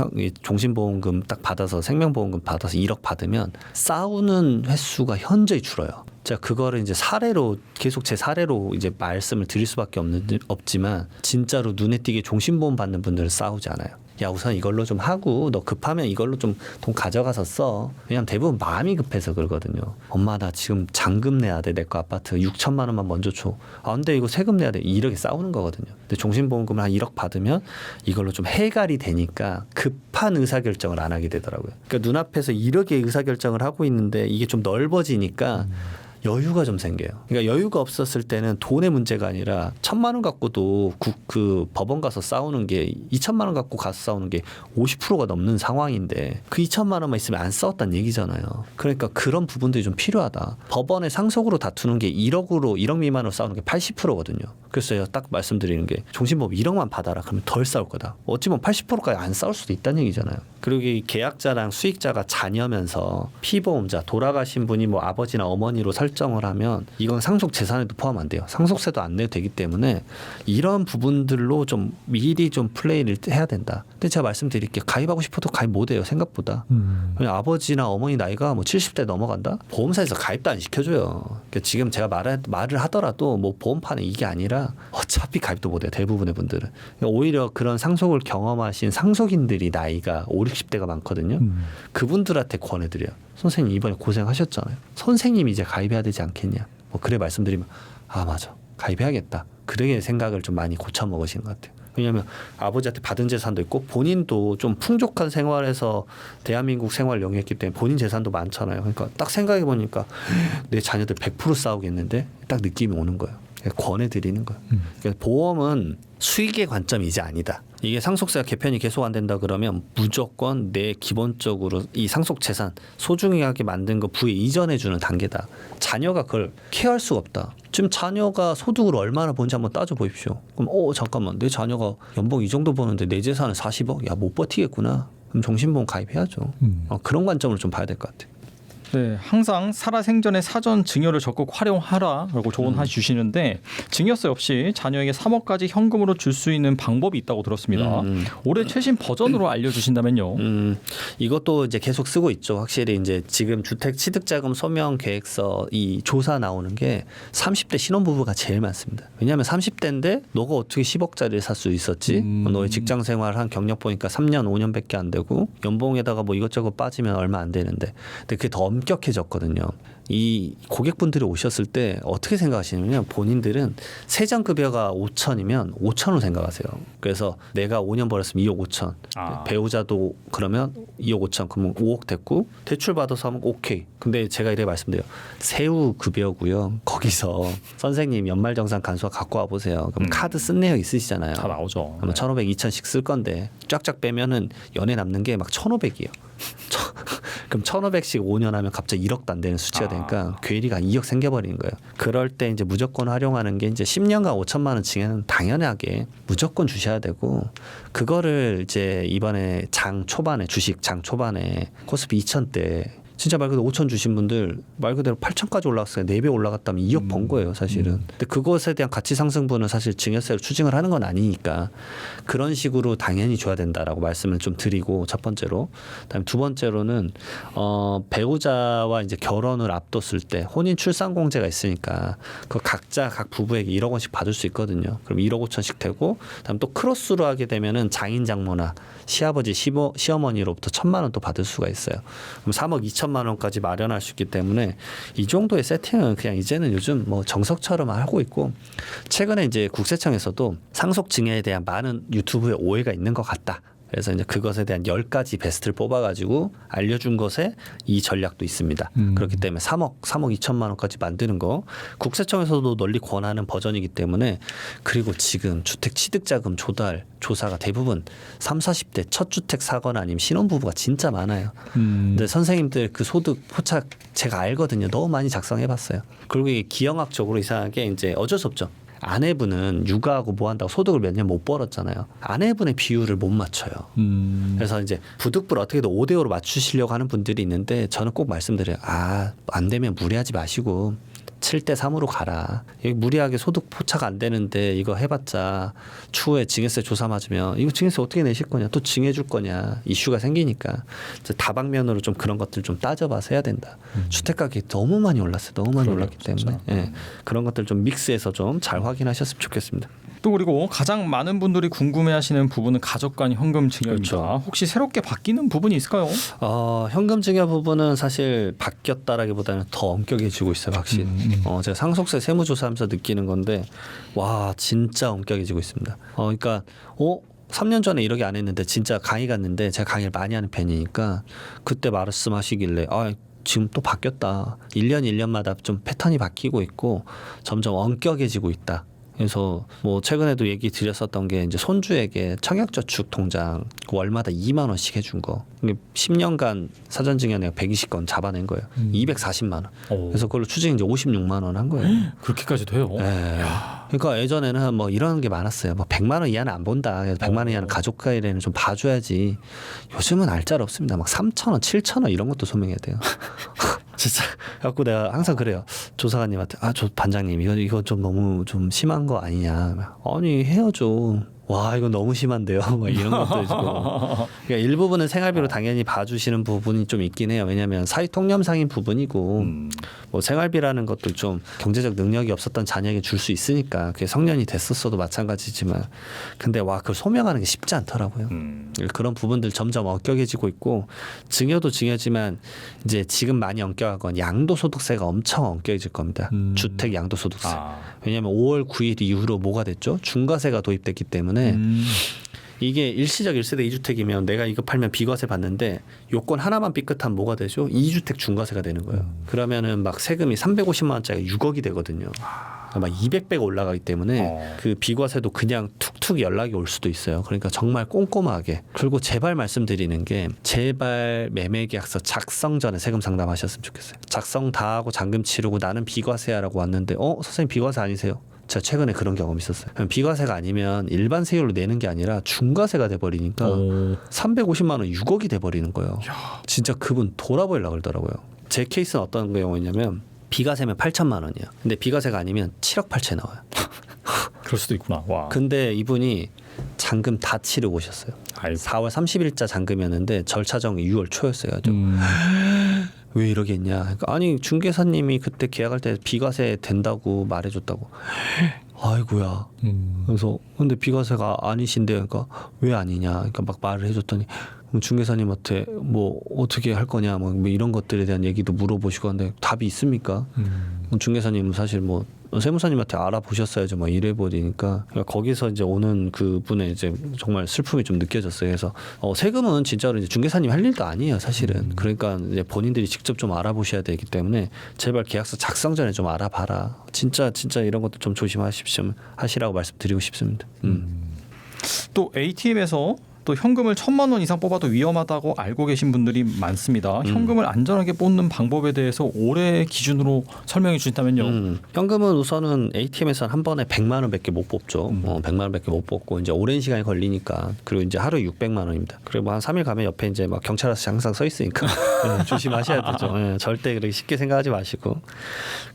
종신보험금 딱 받아서 생명보험금 받아서 1억 받으면 싸우는 횟수가 현저히 줄어요. 제가 그거를 이제 사례로 계속 제 사례로 이제 말씀을 드릴 수밖에 없지만 진짜로 눈에 띄게 종신보험 받는 분들은 싸우지 않아요. 야 우선 이걸로 좀 하고 너 급하면 이걸로 좀 돈 가져가서 써. 왜냐면 대부분 마음이 급해서 그러거든요. 엄마 나 지금 잔금 내야 돼. 내 거 아파트 6천만 원만 먼저 줘. 아 근데 이거 세금 내야 돼. 이렇게 싸우는 거거든요. 근데 종신보험금을 한 1억 받으면 이걸로 좀 해갈이 되니까 급한 의사결정을 안 하게 되더라고요. 그러니까 눈앞에서 1억의 의사결정을 하고 있는데 이게 좀 넓어지니까 여유가 좀 생겨요. 그러니까 여유가 없었을 때는 돈의 문제가 아니라 1,000만 원 갖고도 그 법원 가서 싸우는 게 2천만 원 갖고 가서 싸우는 게 50%가 넘는 상황인데 그 2천만 원만 있으면 안 싸웠다는 얘기잖아요. 그러니까 그런 부분들이 좀 필요하다. 법원의 상속으로 다투는 게 1억 미만으로 싸우는 게 80%거든요. 그래서 제가 딱 말씀드리는 게 종신보험 1억만 받아라. 그러면 덜 싸울 거다. 어찌 보면 80%까지 안 싸울 수도 있다는 얘기잖아요. 그리고 이 계약자랑 수익자가 자녀면서 피보험자 돌아가신 분이 뭐 아버지나 어머니로 설정을 하면 이건 상속 재산에도 포함 안 돼요. 상속세도 안 내도 되기 때문에 이런 부분들로 좀 미리 좀 플레이를 해야 된다. 근데 제가 말씀드릴게요. 가입하고 싶어도 가입 못 해요. 생각보다. 그냥 아버지나 어머니 나이가 뭐 70대 넘어간다? 보험사에서 가입도 안 시켜줘요. 그러니까 지금 제가 말을 하더라도 뭐 보험판에 이게 아니라 어차피 가입도 못 해요. 대부분의 분들은. 그러니까 오히려 그런 상속을 경험하신 상속인들이 나이가 5, 60대가 많거든요. 그분들한테 권해드려요. 선생님 이번에 고생하셨잖아요. 선생님이 이제 가입해야 되지 않겠냐. 뭐 그래 말씀드리면 아 맞아 가입해야겠다. 그렇게 생각을 좀 많이 고쳐 먹으시는 것 같아요. 왜냐하면 아버지한테 받은 재산도 있고 본인도 좀 풍족한 생활에서 대한민국 생활을 영위했기 때문에 본인 재산도 많잖아요. 그러니까 딱 생각해 보니까 내 자녀들 100% 싸우겠는데 딱 느낌이 오는 거예요. 권해드리는 거예요. 그러니까 보험은 수익의 관점이 이제 아니다. 이게 상속세가 개편이 계속 안 된다 그러면 무조건 내 기본적으로 이 상속 재산 소중하게 만든 거 부에 이전해 주는 단계다. 자녀가 그걸 케어할 수가 없다. 지금 자녀가 소득을 얼마나 버는지 한번 따져 보십시오. 그럼 잠깐만 내 자녀가 연봉 이 정도 버는데 내 재산은 40억? 야 못 버티겠구나. 그럼 종신보험 가입해야죠. 그런 관점으로 좀 봐야 될 것 같아요. 네, 항상 살아생전에 사전 증여를 적극 활용하라라고 조언해 주시는데 증여세 없이 자녀에게 3억까지 현금으로 줄 수 있는 방법이 있다고 들었습니다. 올해 최신 버전으로 알려주신다면요. 이것도 이제 계속 쓰고 있죠. 확실히 이제 지금 주택 취득자금 소명 계획서 이 조사 나오는 게 30대 신혼부부가 제일 많습니다. 왜냐하면 30대인데 너가 어떻게 10억짜리를 살 수 있었지? 너의 직장 생활한 경력 보니까 3년 5년밖에 안 되고 연봉에다가 뭐 이것저것 빠지면 얼마 안 되는데 근데 그게 더 엄격해졌거든요. 이 고객분들이 오셨을 때 어떻게 생각하시냐면 본인들은 세전급여가 5천이면 5천으로 생각하세요. 그래서 내가 5년 벌었으면 2억 5천 배우자도 그러면 2억 5천 그러면 5억 됐고 대출 받아서 하면 오케이. 근데 제가 이렇게 말씀드려요. 세후 급여고요. 거기서 선생님 연말정산 간소화 갖고 와보세요. 그럼 카드 쓴 내역 있으시잖아요. 다 나오죠. 그러면 1,500, 2,000씩 쓸 건데 쫙쫙 빼면은 연에 남는 게 막 1,500이에요. 그럼 1,500씩 5년 하면 갑자기 1억도 안 되는 수치가 되니까 괴리가 2억 생겨버리는 거예요. 그럴 때 이제 무조건 활용하는 게 이제 10년간 5천만 원 증여는 당연하게 무조건 주셔야 되고 그거를 이제 이번에 장 초반에 주식 장 초반에 코스피 2,000대 진짜 말 그대로 5천 주신 분들 말 그대로 8천까지 올라갔어요. 4배 올라갔다면 2억 번 거예요, 사실은. 근데 그것에 대한 가치 상승분은 사실 증여세로 추징을 하는 건 아니니까 그런 식으로 당연히 줘야 된다라고 말씀을 좀 드리고 첫 번째로, 그다음에 두 번째로는 배우자와 이제 결혼을 앞뒀을 때 혼인 출산 공제가 있으니까 그 각자 각 부부에게 1억 원씩 받을 수 있거든요. 그럼 1억 5천씩 되고, 그다음 또 크로스로 하게 되면은 장인 장모나 시아버지 시어머니로부터 1,000만 원 또 받을 수가 있어요. 그럼 3억 2천만 원까지 마련할 수 있기 때문에 이 정도의 세팅은 그냥 이제는 요즘 뭐 정석처럼 하고 있고, 최근에 이제 국세청에서도 상속 증여에 대한 많은 유튜브에 오해가 있는 것 같다. 그래서 이제 그것에 대한 10가지 베스트를 뽑아가지고 알려준 것에 이 전략도 있습니다. 그렇기 때문에 3억 2천만 원까지 만드는 거 국세청에서도 널리 권하는 버전이기 때문에, 그리고 지금 주택 취득자금 조달 조사가 대부분 30, 40대 첫 주택 사거나 아니면 신혼부부가 진짜 많아요. 근데 선생님들 그 소득 포착 제가 알거든요. 너무 많이 작성해봤어요. 그리고 이게 기형학적으로 이상하게 이제 어쩔 수 없죠. 아내분은 육아하고 뭐 한다고 소득을 몇 년 못 벌었잖아요. 아내분의 비율을 못 맞춰요. 그래서 이제 부득불 어떻게든 5대5로 맞추시려고 하는 분들이 있는데, 저는 꼭 말씀드려요. 안 되면 무리하지 마시고 7대3으로 가라. 여기 무리하게 소득 포착 안 되는데 이거 해봤자 추후에 증여세 조사 맞으면 이거 증여세 어떻게 내실 거냐, 또 증여줄 거냐 이슈가 생기니까 다방면으로 좀 그런 것들 좀 따져봐서 해야 된다. 주택 가격이 너무 많이 올랐어요. 너무 많이 올랐기 때문에 그런 것들 좀 믹스해서 좀 잘 확인하셨으면 좋겠습니다. 또 그리고 가장 많은 분들이 궁금해하시는 부분은 가족 간 현금 증여입니다. 그렇죠. 혹시 새롭게 바뀌는 부분이 있을까요? 현금 증여 부분은 사실 바뀌었다라기보다는 더 엄격해지고 있어요, 확실히. 제가 상속세 세무조사하면서 느끼는 건데, 와 진짜 엄격해지고 있습니다. 그러니까 3년 전에 이렇게 안 했는데 진짜 강의 갔는데 제가 강의를 많이 하는 편이니까 그때 말씀하시길래 지금 또 바뀌었다. 1년마다 좀 패턴이 바뀌고 있고 점점 엄격해지고 있다. 그래서 뭐 최근에도 얘기 드렸었던 게 이제 손주에게 청약저축 통장 월마다 2만 원씩 해준 거. 10년간 사전증여 내가 120건 잡아낸 거예요. 240만 원. 그래서 그걸로 추징 이제 56만 원 한 거예요. 그렇게까지 돼요? 네. 그러니까 예전에는 뭐 이런 게 많았어요. 뭐 100만 원 이하는 안 본다. 그래서 100만 원 이하는 가족 가일에는 좀 봐줘야지. 요즘은 알짤 없습니다. 막 3천 원, 7천 원 이런 것도 소명해야 돼요. 진짜. 갖고 내가 항상 그래요. 조사관님한테 저 반장님 이거 좀 너무 좀 심한 거 아니냐. 아니 헤어져. 와 이거 너무 심한데요. 막 이런 것도 있고. 그러니까 일부분은 생활비로 당연히 봐주시는 부분이 좀 있긴 해요. 왜냐하면 사회 통념상인 부분이고 뭐 생활비라는 것도 좀 경제적 능력이 없었던 자녀에게 줄 수 있으니까 그게 성년이 됐었어도 마찬가지지만 근데 그걸 소명하는 게 쉽지 않더라고요. 그런 부분들 점점 엄격해지고 있고 증여도 증여지만 이제 지금 많이 엄격하건 양도소득세가 엄청 엄격해질 겁니다. 주택 양도소득세. 왜냐하면 5월 9일 이후로 뭐가 됐죠? 중과세가 도입됐기 때문에 이게 일시적 1세대 2주택이면 내가 이거 팔면 비과세 받는데 요건 하나만 삐끗하면 뭐가 되죠? 2주택 중과세가 되는 거예요. 그러면은 막 세금이 350만 원짜리 6억이 되거든요. 막 200배가 올라가기 때문에 그 비과세도 그냥 툭툭 연락이 올 수도 있어요. 그러니까 정말 꼼꼼하게. 그리고 제발 말씀드리는 게 제발 매매계약서 작성 전에 세금 상담하셨으면 좋겠어요. 작성 다 하고 잔금 치르고 나는 비과세야라고 왔는데 선생님 비과세 아니세요? 제가 최근에 그런 경험이 있었어요. 비과세가 아니면 일반 세율로 내는 게 아니라 중과세가 돼버리니까 350만 원 6억이 돼버리는 거예요. 진짜 그분 돌아보려고 그러더라고요. 제 케이스는 어떤 경우였냐면 비과세면 8천만 원이에요. 근데 비과세가 아니면 7억 8천 나와요. 그럴 수도 있구나. 와. 근데 이분이 잔금 다 치르고 오셨어요. 4월 30일자 잔금이었는데 절차정이 6월 초였어요. 왜 이러겠냐. 그러니까 아니 중개사님이 그때 계약할 때 비과세 된다고 말해줬다고. 아이고야. 그래서 근데 비과세가 아니신데 그러니까 왜 아니냐. 그러니까 막 말을 해줬더니 중개사님한테 뭐 어떻게 할 거냐 뭐 이런 것들에 대한 얘기도 물어보시고 하는데 답이 있습니까? 중개사님은 사실 뭐 세무사님한테 알아보셨어야죠. 막 이래버리니까 거기서 이제 오는 그분의 이제 정말 슬픔이 좀 느껴졌어요. 그래서 세금은 진짜로 이제 중개사님 할 일도 아니에요, 사실은. 그러니까 이제 본인들이 직접 좀 알아보셔야 되기 때문에 제발 계약서 작성 전에 좀 알아봐라. 진짜 이런 것도 좀 조심하십시오 하시라고 말씀드리고 싶습니다. 또 ATM에서 또 현금을 1,000만 원 이상 뽑아도 위험하다고 알고 계신 분들이 많습니다. 현금을 안전하게 뽑는 방법에 대해서 올해 기준으로 설명해 주신다면요. 현금은 우선은 ATM에서는 한 번에 100만 원밖에 못 뽑죠. 100만 원밖에 못 뽑고 이제 오랜 시간이 걸리니까. 그리고 이제 하루에 600만 원입니다. 그리고 뭐 한 3일 가면 옆에 이제 막 경찰 아저씨 항상 서 있으니까 조심하셔야 되죠. 절대 그렇게 쉽게 생각하지 마시고.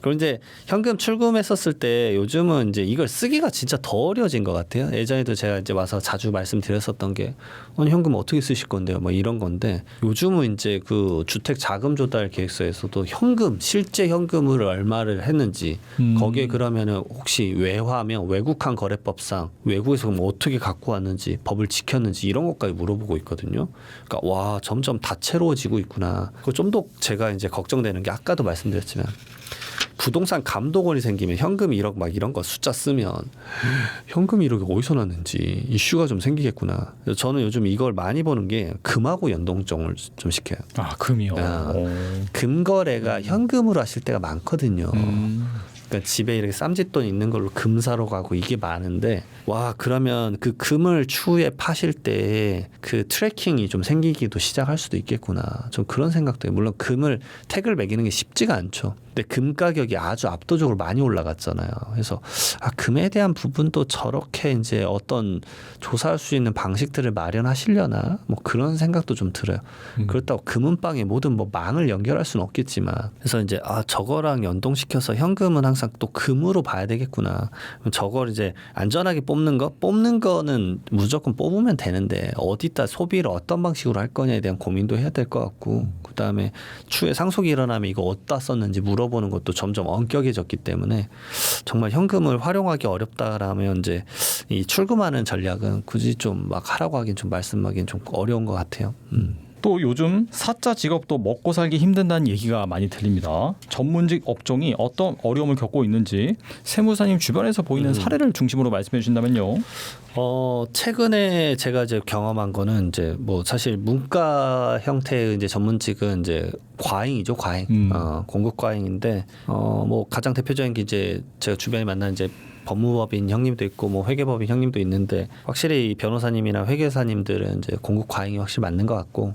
그리고 이제 현금 출금했었을 때 요즘은 이제 이걸 쓰기가 진짜 더 어려워진 것 같아요. 예전에도 제가 이제 와서 자주 말씀드렸었던 게 아니 현금 어떻게 쓰실 건데요? 뭐 이런 건데 요즘은 이제 그 주택 자금 조달 계획서에서도 현금 실제 현금을 얼마를 했는지 거기에 그러면은 혹시 외화면 외국환 거래법상 외국에서 그럼 어떻게 갖고 왔는지 법을 지켰는지 이런 것까지 물어보고 있거든요. 그러니까 와 점점 다채로워지고 있구나. 그 좀 더 제가 이제 걱정되는 게 아까도 말씀드렸지만. 부동산 감독원이 생기면 현금 1억 막 이런 거 숫자 쓰면 현금 1억이 어디서 났는지 이슈가 좀 생기겠구나. 저는 요즘 이걸 많이 보는 게 금하고 연동성을 좀 시켜요. 금이요. 금 거래가 현금으로 하실 때가 많거든요. 그러니까 집에 이렇게 쌈짓돈 있는 걸로 금 사러 가고 이게 많은데 와 그러면 그 금을 추후에 파실 때 그 트래킹이 좀 생기기도 시작할 수도 있겠구나. 좀 그런 생각도 해요. 물론 금을 태그를 매기는 게 쉽지가 않죠. 근데 금 가격이 아주 압도적으로 많이 올라갔잖아요. 그래서 금에 대한 부분도 저렇게 이제 어떤 조사할 수 있는 방식들을 마련하시려나 뭐 그런 생각도 좀 들어요. 그렇다고 금은방에 모든 뭐 망을 연결할 수는 없겠지만 그래서 이제 저거랑 연동시켜서 현금은 항상 또 금으로 봐야 되겠구나. 저걸 이제 안전하게 뽑는 거는 무조건 뽑으면 되는데 어디다 소비를 어떤 방식으로 할 거냐에 대한 고민도 해야 될 것 같고 그다음에 추후에 상속이 일어나면 이거 어디다 썼는지 물어보고 물어보는 것도 점점 엄격해졌기 때문에 정말 현금을 활용하기 어렵다라면 이제 이 출금하는 전략은 굳이 좀 막 하라고 하긴 좀 말씀하기는 좀 어려운 것 같아요. 또 요즘 사자 직업도 먹고 살기 힘든다는 얘기가 많이 들립니다. 전문직 업종이 어떤 어려움을 겪고 있는지 세무사님 주변에서 보이는 사례를 중심으로 말씀해 주신다면요. 최근에 제가 이제 경험한 거는 이제 뭐 사실 문과 형태의 이제 전문직은 이제 과잉이죠, 과잉. 공급 과잉인데 뭐 가장 대표적인 게 이제 제가 주변에 만난 이제 법무법인 형님도 있고 뭐 회계법인 형님도 있는데 확실히 변호사님이나 회계사님들은 이제 공급 과잉이 확실히 맞는 것 같고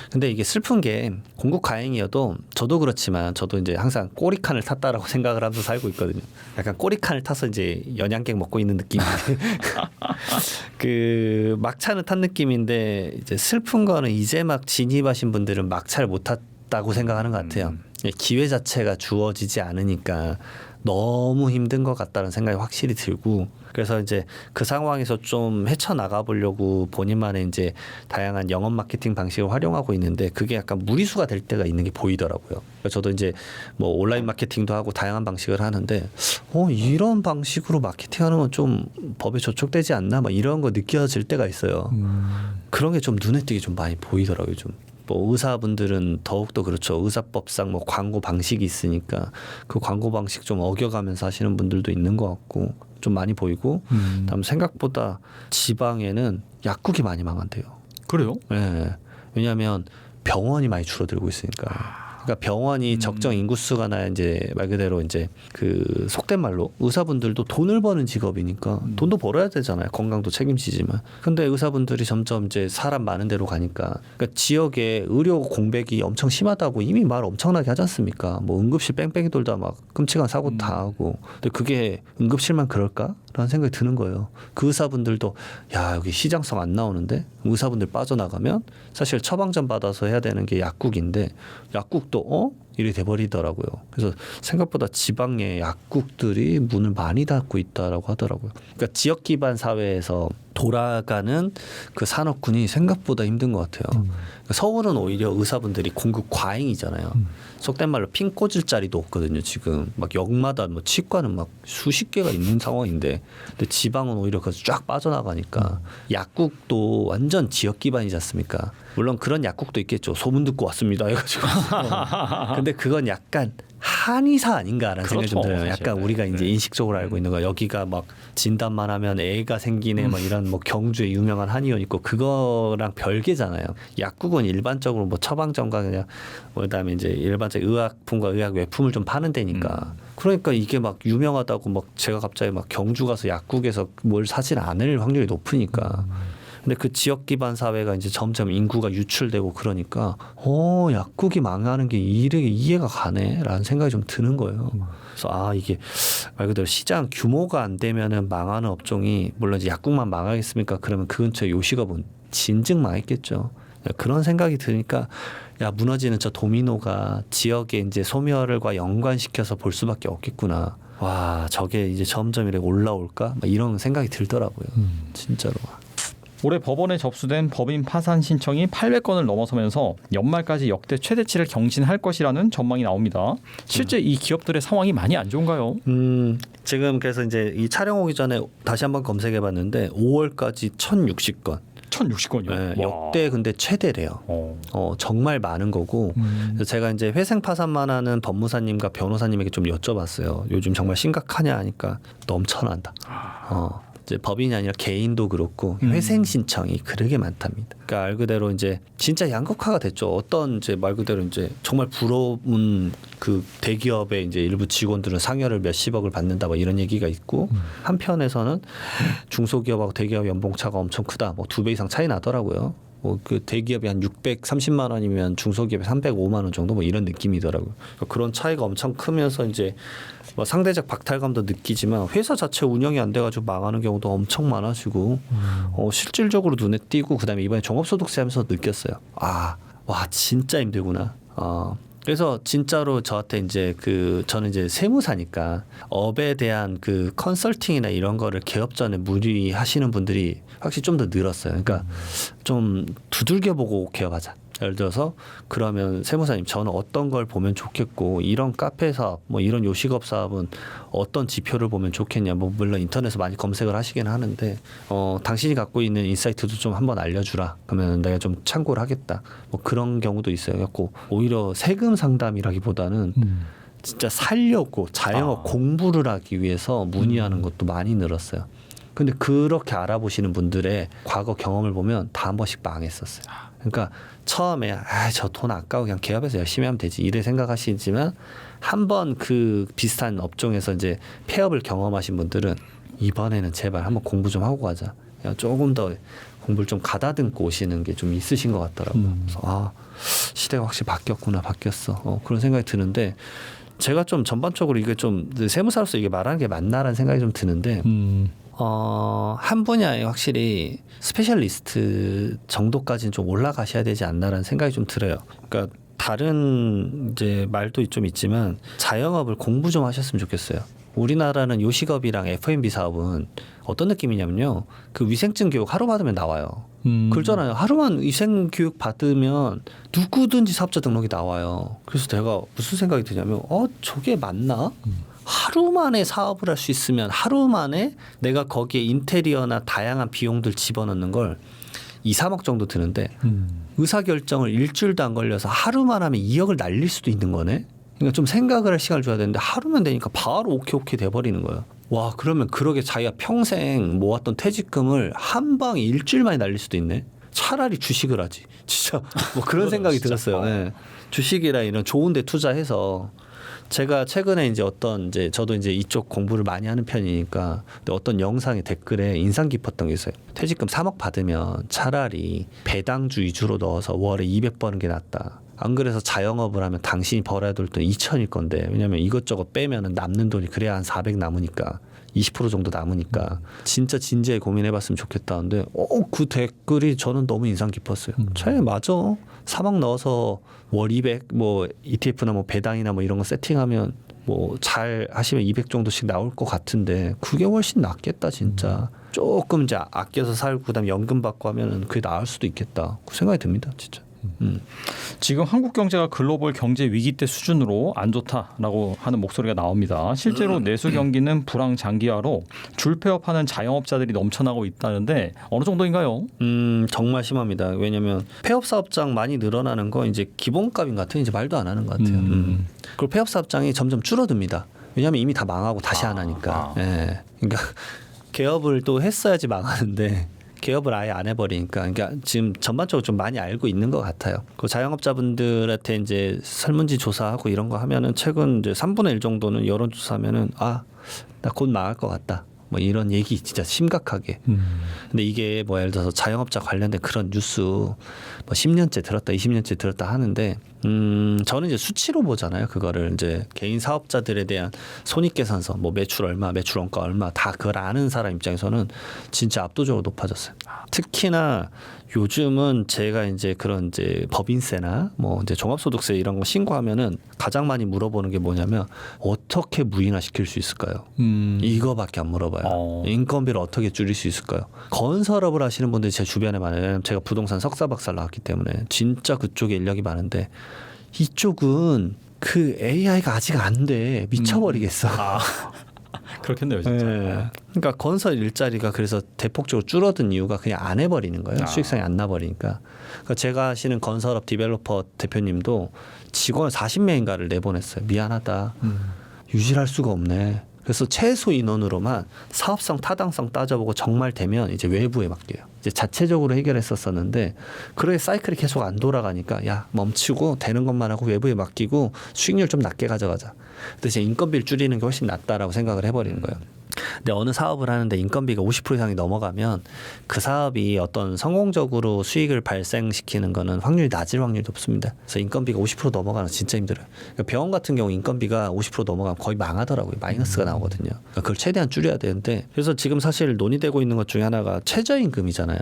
근데 이게 슬픈 게 공급 과잉이어도 저도 그렇지만 저도 이제 항상 꼬리칸을 탔다라고 생각을 하면서 살고 있거든요. 약간 꼬리칸을 타서 이제 연양갱 먹고 있는 느낌인데 그 막차는 탄 느낌인데 이제 슬픈 거는 이제 막 진입하신 분들은 막차를 못 탔다고 생각하는 것 같아요. 기회 자체가 주어지지 않으니까 너무 힘든 것 같다는 생각이 확실히 들고 그래서 이제 그 상황에서 좀 헤쳐나가 보려고 본인만의 이제 다양한 영업 마케팅 방식을 활용하고 있는데 그게 약간 무리수가 될 때가 있는 게 보이더라고요. 그래서 저도 이제 뭐 온라인 마케팅도 하고 다양한 방식을 하는데 이런 방식으로 마케팅하는 건 좀 법에 저촉되지 않나 막 이런 거 느껴질 때가 있어요. 그런 게 좀 눈에 띄게 좀 많이 보이더라고요. 좀. 뭐 의사분들은 더욱더 그렇죠. 의사법상 뭐 광고 방식이 있으니까 그 광고 방식 좀 어겨가면서 하시는 분들도 있는 것 같고 좀 많이 보이고 다음 생각보다 지방에는 약국이 많이 망한대요. 그래요? 네. 왜냐하면 병원이 많이 줄어들고 있으니까. 그러니까 병원이 적정 인구수가 나야 이제 말 그대로 이제 그 속된 말로 의사분들도 돈을 버는 직업이니까 돈도 벌어야 되잖아요. 건강도 책임지지만. 근데 의사분들이 점점 이제 사람 많은 데로 가니까 그러니까 지역에 의료 공백이 엄청 심하다고 이미 말 엄청나게 하지 않습니까? 뭐 응급실 뺑뺑이 돌다 막 끔찍한 사고 다 하고. 근데 그게 응급실만 그럴까? 라는 생각이 드는 거예요. 그 의사분들도 야 여기 시장성 안 나오는데 의사분들 빠져나가면 사실 처방전 받아서 해야 되는 게 약국인데 약국도 이렇게 돼버리더라고요. 그래서 생각보다 지방의 약국들이 문을 많이 닫고 있다라고 하더라고요. 그러니까 지역 기반 사회에서 돌아가는 그 산업군이 생각보다 힘든 것 같아요. 그러니까 서울은 오히려 의사분들이 공급 과잉이잖아요. 속된 말로 핀 꽂을 자리도 없거든요. 지금 막 역마다 뭐 치과는 막 수십 개가 있는 상황인데, 근데 지방은 오히려 그래서 쫙 빠져나가니까 약국도 완전 지역 기반이지 않습니까? 물론 그런 약국도 있겠죠. 소문 듣고 왔습니다 해가지고. 근데 그건 약간 한의사 아닌가라는 그렇죠, 생각이 좀 들어요. 사실. 약간 우리가 이제 네. 인식적으로 알고 있는 거 여기가 막 진단만 하면 애가 생기네 막 이런 뭐 경주에 유명한 한의원 있고 그거랑 별개잖아요. 약국은 일반적으로 뭐 처방전과 그냥 그다음에 이제 일반적 의약품과 의약 외품을 좀 파는 데니까. 그러니까 이게 막 유명하다고 막 제가 갑자기 막 경주 가서 약국에서 뭘 사진 않을 확률이 높으니까. 근데 그 지역 기반 사회가 이제 점점 인구가 유출되고 그러니까 약국이 망하는 게 이해가 가네라는 생각이 좀 드는 거예요. 그래서 이게 말 그대로 시장 규모가 안 되면은 망하는 업종이 물론 이제 약국만 망하겠습니까? 그러면 그 근처에 요식업은 진즉 망했겠죠. 그런 생각이 드니까 야 무너지는 저 도미노가 지역의 이제 소멸과 연관시켜서 볼 수밖에 없겠구나. 와 저게 이제 점점 이렇게 올라올까? 막 이런 생각이 들더라고요. 진짜로. 올해 법원에 접수된 법인 파산 신청이 800건을 넘어서면서 연말까지 역대 최대치를 경신할 것이라는 전망이 나옵니다. 실제 이 기업들의 상황이 많이 안 좋은가요? 지금 그래서 이제 이 촬영 오기 전에 다시 한번 검색해봤는데 5월까지 1,060건. 1,060건이요. 네, 역대 근데 최대래요. 정말 많은 거고. 그래서 제가 이제 회생 파산만 하는 법무사님과 변호사님에게 좀 여쭤봤어요. 요즘 정말 심각하냐 하니까 넘쳐난다. 이제 법인이 아니라 개인도 그렇고 회생 신청이 그러게 많답니다. 그러니까 말 그대로 이제 진짜 양극화가 됐죠. 어떤 이제 말 그대로 이제 정말 부러운 그 대기업의 이제 일부 직원들은 상여를 몇십억을 받는다 뭐 이런 얘기가 있고 한편에서는 중소기업하고 대기업 연봉 차가 엄청 크다. 뭐 2배 이상 차이 나더라고요. 뭐 그 대기업이 한 630만 원이면 중소기업이 305만 원 정도 뭐 이런 느낌이더라고요. 그러니까 그런 차이가 엄청 크면서 이제 뭐 상대적 박탈감도 느끼지만 회사 자체 운영이 안 돼가지고 망하는 경우도 엄청 많아지고 실질적으로 눈에 띄고 그다음에 이번에 종합소득세 하면서 느꼈어요. 와 진짜 힘들구나. 그래서 진짜로 저한테 이제 저는 이제 세무사니까 업에 대한 그 컨설팅이나 이런 거를 개업 전에 문의하시는 분들이 확실히 좀 더 늘었어요. 그러니까 좀 두들겨 보고 개업하자. 예를 들어서 그러면 세무사님 저는 어떤 걸 보면 좋겠고 이런 카페 사업 뭐 이런 요식업 사업은 어떤 지표를 보면 좋겠냐 뭐 물론 인터넷에서 많이 검색을 하시긴 하는데 당신이 갖고 있는 인사이트도 좀 한번 알려주라 그러면 내가 좀 참고를 하겠다 뭐 그런 경우도 있어요. 그래갖고 오히려 세금 상담이라기보다는 진짜 살려고 자영업 공부를 하기 위해서 문의하는 것도 많이 늘었어요. 근데 그렇게 알아보시는 분들의 과거 경험을 보면 다 한 번씩 망했었어요. 그러니까 처음에 저 돈 아까워 그냥 개업해서 열심히 하면 되지 이래 생각하시지만 한 번 그 비슷한 업종에서 이제 폐업을 경험하신 분들은 이번에는 제발 한번 공부 좀 하고 가자. 그냥 조금 더 공부를 좀 가다듬고 오시는 게 좀 있으신 것 같더라고요. 그래서 시대가 확실히 바뀌었어. 그런 생각이 드는데 제가 좀 전반적으로 이게 좀 세무사로서 이게 말하는 게 맞나라는 생각이 좀 드는데 한 분야에 확실히 스페셜리스트 정도까지는 좀 올라가셔야 되지 않나라는 생각이 좀 들어요. 그러니까 다른 이제 말도 좀 있지만 자영업을 공부 좀 하셨으면 좋겠어요. 우리나라는 요식업이랑 F&B 사업은 어떤 느낌이냐면요. 그 위생증 교육 하루 받으면 나와요. 그렇잖아요. 하루만 위생 교육 받으면 누구든지 사업자 등록이 나와요. 그래서 내가 무슨 생각이 드냐면 저게 맞나? 하루 만에 사업을 할 수 있으면 하루 만에 내가 거기에 인테리어나 다양한 비용들 집어넣는 걸 2, 3억 정도 드는데 의사결정을 일주일도 안 걸려서 하루만 하면 2억을 날릴 수도 있는 거네. 그러니까 좀 생각을 할 시간을 줘야 되는데 하루면 되니까 바로 오케이 돼버리는 거예요. 와 그러면 그러게 자기가 평생 모았던 퇴직금을 한 방에 일주일 만에 날릴 수도 있네. 차라리 주식을 하지. 진짜 뭐 그런 생각이 들었어요. 네. 주식이나 이런 좋은 데 투자해서 제가 최근에 이제 저도 이제 이쪽 공부를 많이 하는 편이니까 근데 어떤 영상의 댓글에 인상 깊었던 게 있어요. 퇴직금 3억 받으면 차라리 배당주 위주로 넣어서 월에 200 버는 게 낫다. 안 그래서 자영업을 하면 당신이 벌어야 될 돈 2천일 건데 왜냐면 이것저것 빼면은 남는 돈이 그래야 한 400 남으니까 20% 정도 남으니까 진짜 진지하게 고민해봤으면 좋겠다는데 그 댓글이 저는 너무 인상 깊었어요. 차라리 맞아. 3억 넣어서 월 200 뭐 ETF나 뭐 배당이나 뭐 이런 거 세팅하면 뭐 잘 하시면 200 정도씩 나올 것 같은데 그게 훨씬 낫겠다 진짜. 조금 이제 아껴서 살고 그다음에 연금 받고 하면은 그게 나을 수도 있겠다. 그 생각이 듭니다 진짜. 지금 한국 경제가 글로벌 경제 위기 때 수준으로 안 좋다라고 하는 목소리가 나옵니다. 실제로 내수 경기는 불황 장기화로 줄폐업하는 자영업자들이 넘쳐나고 있다는데 어느 정도인가요? 정말 심합니다. 왜냐하면 폐업 사업장 많이 늘어나는 거 이제 기본값인 것 같아요. 이제 말도 안 하는 것 같아요. 그리고 폐업 사업장이 점점 줄어듭니다. 왜냐하면 이미 다 망하고 다시 안 하니까. 예. 그러니까 개업을 또 했어야지 망하는데. 개업을 아예 안 해버리니까 그러니까 지금 전반적으로 좀 많이 알고 있는 것 같아요. 그 자영업자분들한테 이제 설문지 조사하고 이런 거 하면은 최근 이제 3분의 1 정도는 여론조사하면은 나 곧 망할 것 같다. 뭐 이런 얘기 진짜 심각하게. 근데 이게 뭐 예를 들어서 자영업자 관련된 그런 뉴스 뭐 10년째 들었다 20년째 들었다 하는데 저는 이제 수치로 보잖아요. 그거를 이제 개인 사업자들에 대한 손익계산서 뭐 매출 얼마 매출 원가 얼마 다 그걸 아는 사람 입장에서는 진짜 압도적으로 높아졌어요. 특히나 요즘은 제가 이제 그런 이제 법인세나 뭐 이제 종합소득세 이런 거 신고하면은 가장 많이 물어보는 게 뭐냐면 어떻게 무인화시킬 수 있을까요? 이거밖에 안 물어봐요. 인건비를 어떻게 줄일 수 있을까요? 건설업을 하시는 분들이 제 주변에 많아요. 제가 부동산 석사 박사를 나왔기 때문에 진짜 그쪽에 인력이 많은데 이쪽은 그 AI가 아직 안 돼. 미쳐버리겠어. 그렇겠네요, 진짜. 네. 그러니까 건설 일자리가 그래서 대폭적으로 줄어든 이유가 그냥 안 해버리는 거예요. 수익성이 안 나버리니까. 그러니까 제가 아시는 건설업 디벨로퍼 대표님도 직원 40명인가를 내보냈어요. 미안하다. 유지할 수가 없네. 그래서 최소 인원으로만 사업성 타당성 따져보고 정말 되면 이제 외부에 맡겨요. 이제 자체적으로 해결했었었는데 그렇게 사이클이 계속 안 돌아가니까 야 멈추고 되는 것만 하고 외부에 맡기고 수익률 좀 낮게 가져가자. 그래서 인건비를 줄이는 게 훨씬 낫다라고 생각을 해버리는 거예요. 근데 어느 사업을 하는데 인건비가 50% 이상이 넘어가면 그 사업이 어떤 성공적으로 수익을 발생시키는 거는 확률이 낮을 확률이 높습니다. 그래서 인건비가 50% 넘어가는 거 진짜 힘들어요. 그러니까 병원 같은 경우 인건비가 50% 넘어가면 거의 망하더라고요. 마이너스가 나오거든요. 그러니까 그걸 최대한 줄여야 되는데 그래서 지금 사실 논의되고 있는 것 중에 하나가 최저임금이잖아요.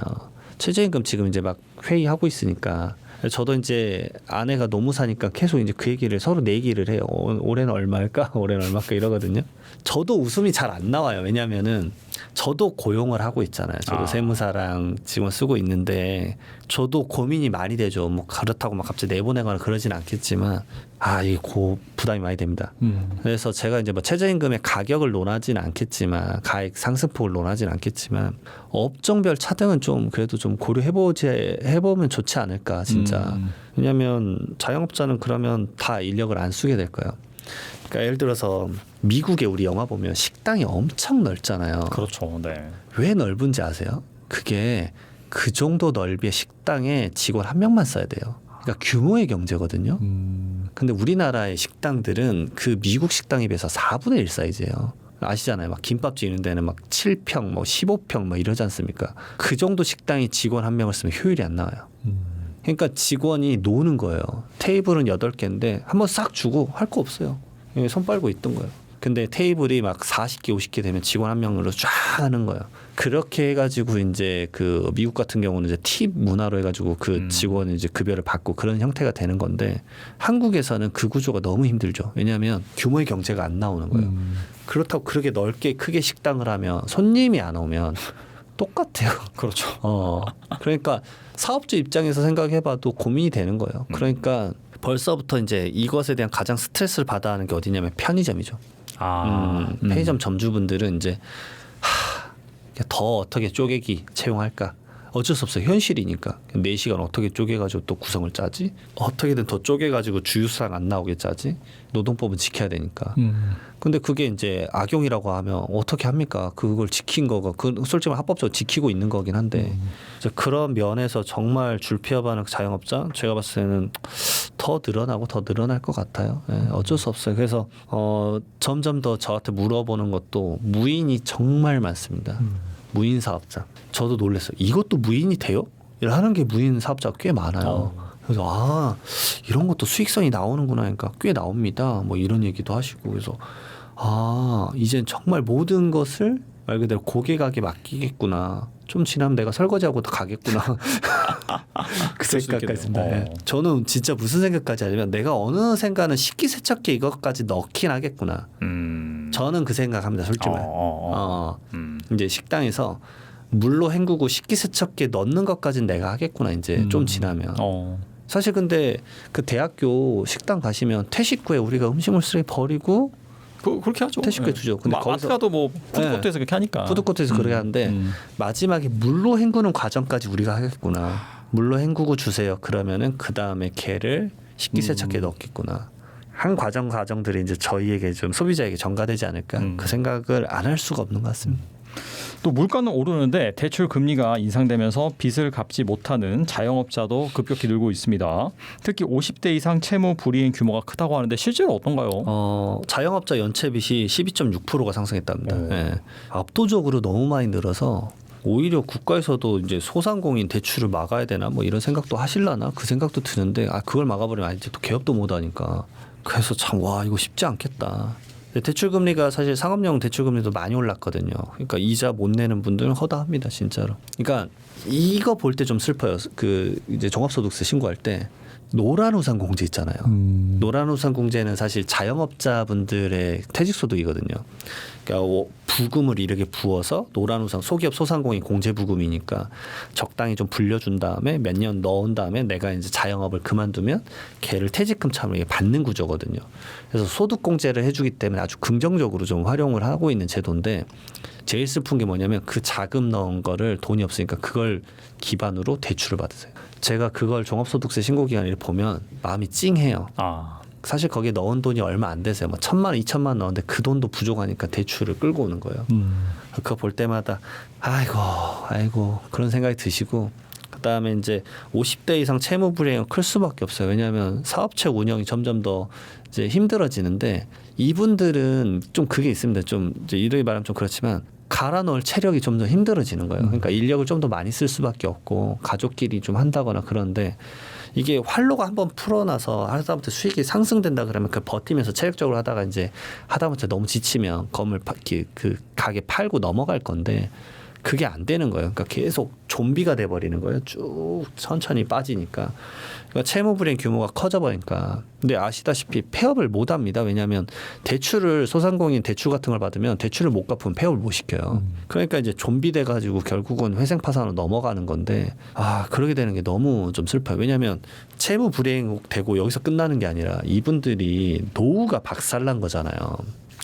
최저임금 지금 이제 막 회의하고 있으니까 저도 이제 아내가 노무사니까 계속 이제 그 얘기를 서로 내 얘기를 해요. 올해는 얼마일까? 올해는 얼마일까? 이러거든요. 저도 웃음이 잘 안 나와요. 왜냐면은 저도 고용을 하고 있잖아요. 저도 세무사랑 직원 쓰고 있는데 저도 고민이 많이 되죠. 뭐 그렇다고 막 갑자기 내보내거나 그러진 않겠지만 이게 부담이 많이 됩니다. 그래서 제가 이제 뭐 최저임금의 가격을 논하진 않겠지만 가액 상승폭을 논하진 않겠지만 업종별 차등은 좀 그래도 좀 해보면 좋지 않을까 진짜. 왜냐하면 자영업자는 그러면 다 인력을 안 쓰게 될 거예요. 그러니까 예를 들어서 미국에 우리 영화 보면 식당이 엄청 넓잖아요. 그렇죠. 네. 왜 넓은지 아세요? 그게 그 정도 넓이의 식당에 직원 한 명만 써야 돼요. 그러니까 규모의 경제거든요. 근데 우리나라의 식당들은 그 미국 식당에 비해서 4분의 1 사이즈예요. 아시잖아요. 막 김밥집 이런 데는 막 7평, 뭐 15평 뭐 이러지 않습니까? 그 정도 식당이 직원 한 명을 쓰면 효율이 안 나와요. 그러니까 직원이 노는 거예요. 테이블은 8개인데 한번 싹 주고 할 거 없어요. 손 빨고 있던 거예요. 근데 테이블이 막 40개, 50개 되면 직원 한 명으로 쫙 하는 거예요. 그렇게 해가지고 이제 그 미국 같은 경우는 이제 팁 문화로 해가지고 그 직원이 이제 급여를 받고 그런 형태가 되는 건데 한국에서는 그 구조가 너무 힘들죠. 왜냐하면 규모의 경제가 안 나오는 거예요. 그렇다고 그렇게 넓게 크게 식당을 하면 손님이 안 오면 똑같아요. 그렇죠. 그러니까 사업주 입장에서 생각해봐도 고민이 되는 거예요. 그러니까 벌써부터 이제 이것에 대한 가장 스트레스를 받아 하는 게 어디냐면 편의점이죠. 편의점 점주분들은 이제 더 어떻게 쪼개기 채용할까? 어쩔 수 없어요. 현실이니까. 4시간 어떻게 쪼개가지고 또 구성을 짜지? 어떻게든 더 쪼개가지고 주유수당 안 나오게 짜지? 노동법은 지켜야 되니까. 근데 그게 이제 악용이라고 하면 어떻게 합니까? 그걸 지킨 거가 솔직히 합법적으로 지키고 있는 거긴 한데 이제 그런 면에서 정말 줄피어하는 자영업자 제가 봤을 때는 더 늘어나고 더 늘어날 것 같아요. 어쩔 수 없어요. 그래서 점점 더 저한테 물어보는 것도 무인이 정말 많습니다. 무인 사업자. 저도 놀랐어요. 이것도 무인이 돼요? 하는 게 무인 사업자가 꽤 많아요. 그래서 이런 것도 수익성이 나오는구나 하니까 꽤 나옵니다. 뭐 이런 얘기도 하시고 그래서 이젠 정말 모든 것을 말 그대로 고객에게 맡기겠구나. 좀 지나면 내가 설거지하고도 가겠구나. 그 생각까지 듭니다. 저는 진짜 무슨 생각까지 하냐면 내가 어느샌가는 식기세척기 이것까지 넣긴 하겠구나. 저는 그 생각합니다. 솔직히 말해. 이제 식당에서 물로 헹구고 식기세척기에 넣는 것까지는 내가 하겠구나. 이제 좀 지나면. 사실 근데 그 대학교 식당 가시면 퇴식 후에 우리가 음식물 쓰레기 버리고 그렇게 하죠. 퇴식구에 두죠. 근데 마트 가도 뭐 푸드코트에서 그렇게 하니까. 푸드코트에서 그렇게 하는데 마지막에 물로 헹구는 과정까지 우리가 하겠구나. 물로 헹구고 주세요. 그러면은 그 다음에 걔를 식기세척기에 넣겠구나. 한 과정들이 이제 저희에게 좀 소비자에게 전가되지 않을까. 그 생각을 안 할 수가 없는 것 같습니다. 또 물가는 오르는데 대출 금리가 인상되면서 빚을 갚지 못하는 자영업자도 급격히 늘고 있습니다. 특히 50대 이상 채무 불이행 규모가 크다고 하는데 실제로 어떤가요? 자영업자 연체 빚이 12.6%가 상승했답니다. 네. 압도적으로 너무 많이 늘어서 오히려 국가에서도 이제 소상공인 대출을 막아야 되나 뭐 이런 생각도 하실라나 그 생각도 드는데 그걸 막아버리면 이제 또 개업도 못하니까 그래서 참 이거 쉽지 않겠다. 대출 금리가 사실 상업용 대출 금리도 많이 올랐거든요. 그러니까 이자 못 내는 분들은 허다합니다, 진짜로. 그러니까 이거 볼 때 좀 슬퍼요. 그 이제 종합소득세 신고할 때 노란우산 공제 있잖아요. 노란우산 공제는 사실 자영업자분들의 퇴직소득이거든요. 그러니까 부금을 이렇게 부어서 노란우산 소기업 소상공인 공제 부금이니까 적당히 좀 불려준 다음에 몇 년 넣은 다음에 내가 이제 자영업을 그만두면 걔를 퇴직금 차로 받는 구조거든요. 그래서 소득 공제를 해주기 때문에 아주 긍정적으로 좀 활용을 하고 있는 제도인데 제일 슬픈 게 뭐냐면 그 자금 넣은 거를 돈이 없으니까 그걸 기반으로 대출을 받으세요. 제가 그걸 종합소득세 신고 기간을 보면 마음이 찡해요. 사실 거기에 넣은 돈이 얼마 안 되세요. 뭐 1,000만 원, 2,000만 원 넣었는데 그 돈도 부족하니까 대출을 끌고 오는 거예요. 그거 볼 때마다 아이고 그런 생각이 드시고 그다음에 이제 50대 이상 채무 불이행은 클 수밖에 없어요. 왜냐하면 사업체 운영이 점점 더 이제 힘들어지는데 이분들은 좀 그게 있습니다. 좀 이제 이르게 말하면 좀 그렇지만 갈아 넣을 체력이 좀 더 힘들어지는 거예요. 그러니까 인력을 좀 더 많이 쓸 수밖에 없고 가족끼리 좀 한다거나 그런데 이게 활로가 한번 풀어나서 하다못해 수익이 상승된다 그러면 그 버티면서 체력적으로 하다가 이제 하다못해 너무 지치면 그 가게 팔고 넘어갈 건데 그게 안 되는 거예요. 그러니까 계속 좀비가 돼버리는 거예요. 쭉 천천히 빠지니까. 그러니까 채무 불이행 규모가 커져버리니까. 근데 아시다시피 폐업을 못 합니다. 왜냐하면 대출을 소상공인 대출 같은 걸 받으면 대출을 못 갚으면 폐업을 못 시켜요. 그러니까 이제 좀비 돼가지고 결국은 회생 파산으로 넘어가는 건데 그러게 되는 게 너무 좀 슬퍼요. 왜냐하면 채무 불이행 되고 여기서 끝나는 게 아니라 이분들이 노후가 박살난 거잖아요.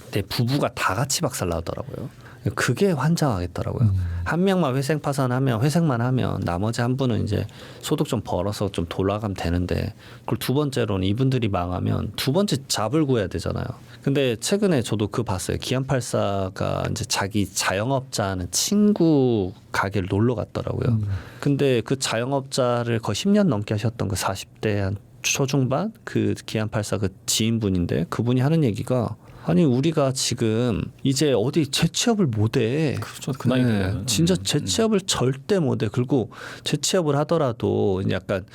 근데 부부가 다 같이 박살나더라고요. 그게 환장하겠더라고요. 한 명만 회생 파산하면 회생만 하면 나머지 한 분은 이제 소득 좀 벌어서 좀 돌아가면 되는데 그걸 두 번째로는 이분들이 망하면 두 번째 잡을 구해야 되잖아요. 근데 최근에 저도 그 봤어요. 기안84가 이제 자기 자영업자는 친구 가게를 놀러 갔더라고요. 근데 그 자영업자를 거의 10년 넘게 하셨던 그 40대 한 초중반 그 기안84 그 지인분인데 그분이 하는 얘기가 아니 우리가 지금 이제 어디 재취업을 못해. 그렇죠. 그 나이 때는. 진짜 재취업을 절대 못해. 그리고 재취업을 하더라도 약간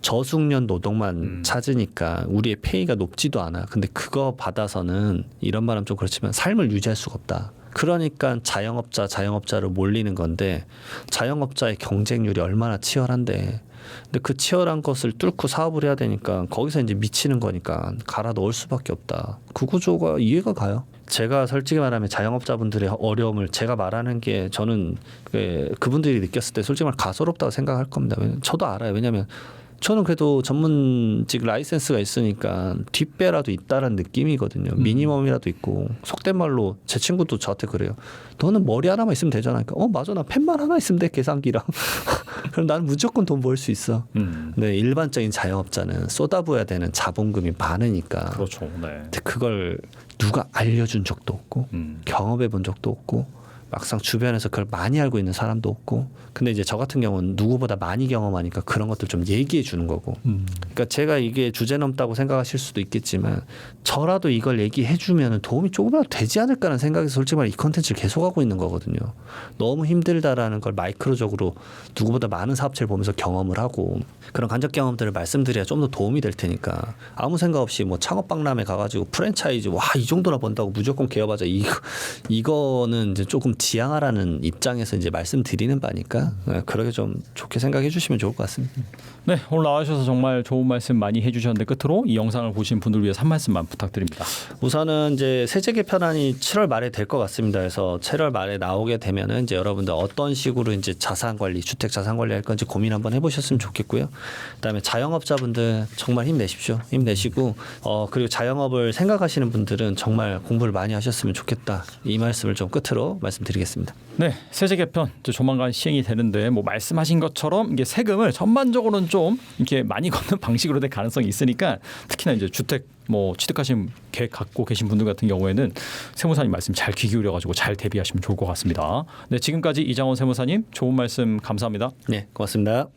저숙련 노동만 찾으니까 우리의 페이가 높지도 않아. 근데 그거 받아서는 이런 말하면 좀 그렇지만 삶을 유지할 수가 없다. 그러니까 자영업자로 몰리는 건데 자영업자의 경쟁률이 얼마나 치열한데 근데 그 치열한 것을 뚫고 사업을 해야 되니까 거기서 이제 미치는 거니까 갈아 넣을 수밖에 없다. 그 구조가 이해가 가요. 제가 솔직히 말하면 자영업자분들의 어려움을 제가 말하는 게 저는 그분들이 느꼈을 때 솔직히 말 가소롭다고 생각할 겁니다. 저도 알아요. 왜냐하면 저는 그래도 전문직 라이센스가 있으니까 뒷배라도 있다라는 느낌이거든요. 미니멈이라도 있고 속된 말로 제 친구도 저한테 그래요. 너는 머리 하나만 있으면 되잖아. 그러니까 맞아 나 펜만 하나 있으면 돼 계산기랑. 그럼 나는 무조건 돈 벌 수 있어. 근데 일반적인 자영업자는 쏟아부어야 되는 자본금이 많으니까. 그렇죠. 네. 근데 그걸 누가 알려준 적도 없고 경험해 본 적도 없고 막상 주변에서 그걸 많이 알고 있는 사람도 없고 근데 이제 저 같은 경우는 누구보다 많이 경험하니까 그런 것들 좀 얘기해 주는 거고 그러니까 제가 이게 주제 넘다고 생각하실 수도 있겠지만 저라도 이걸 얘기해 주면 도움이 조금이라도 되지 않을까라는 생각에서 솔직히 말해 이 컨텐츠를 계속하고 있는 거거든요. 너무 힘들다라는 걸 마이크로적으로 누구보다 많은 사업체를 보면서 경험을 하고 그런 간접 경험들을 말씀드려야 좀 더 도움이 될 테니까 아무 생각 없이 뭐 창업박람회 가가지고 프랜차이즈 이 정도나 번다고 무조건 개업하자 이거는 이제 조금 지양하라는 입장에서 이제 말씀드리는 바니까 그렇게 좀 좋게 생각해 주시면 좋을 것 같습니다. 네, 오늘 나와주셔서 정말 좋은 말씀 많이 해주셨는데 끝으로 이 영상을 보신 분들 위해서 한 말씀만 부탁드립니다. 우선은 이제 세제 개편안이 7월 말에 될 것 같습니다. 그래서 7월 말에 나오게 되면은 이제 여러분들 어떤 식으로 이제 자산 관리, 주택 자산 관리할 건지 고민 한번 해보셨으면 좋겠고요. 그다음에 자영업자분들 정말 힘내십시오. 힘내시고 그리고 자영업을 생각하시는 분들은 정말 공부를 많이 하셨으면 좋겠다. 이 말씀을 좀 끝으로 말씀드리겠습니다. 네, 세제 개편 조만간 시행이 되는데 뭐 말씀하신 것처럼 이게 세금을 전반적으로는 좀 이렇게 많이 걷는 방식으로 될 가능성이 있으니까 특히나 이제 주택 취득하신 계획 갖고 계신 분들 같은 경우에는 세무사님 말씀 잘 귀 기울여 가지고 잘 대비하시면 좋을 것 같습니다. 네, 지금까지 이장원 세무사님 좋은 말씀 감사합니다. 네, 고맙습니다.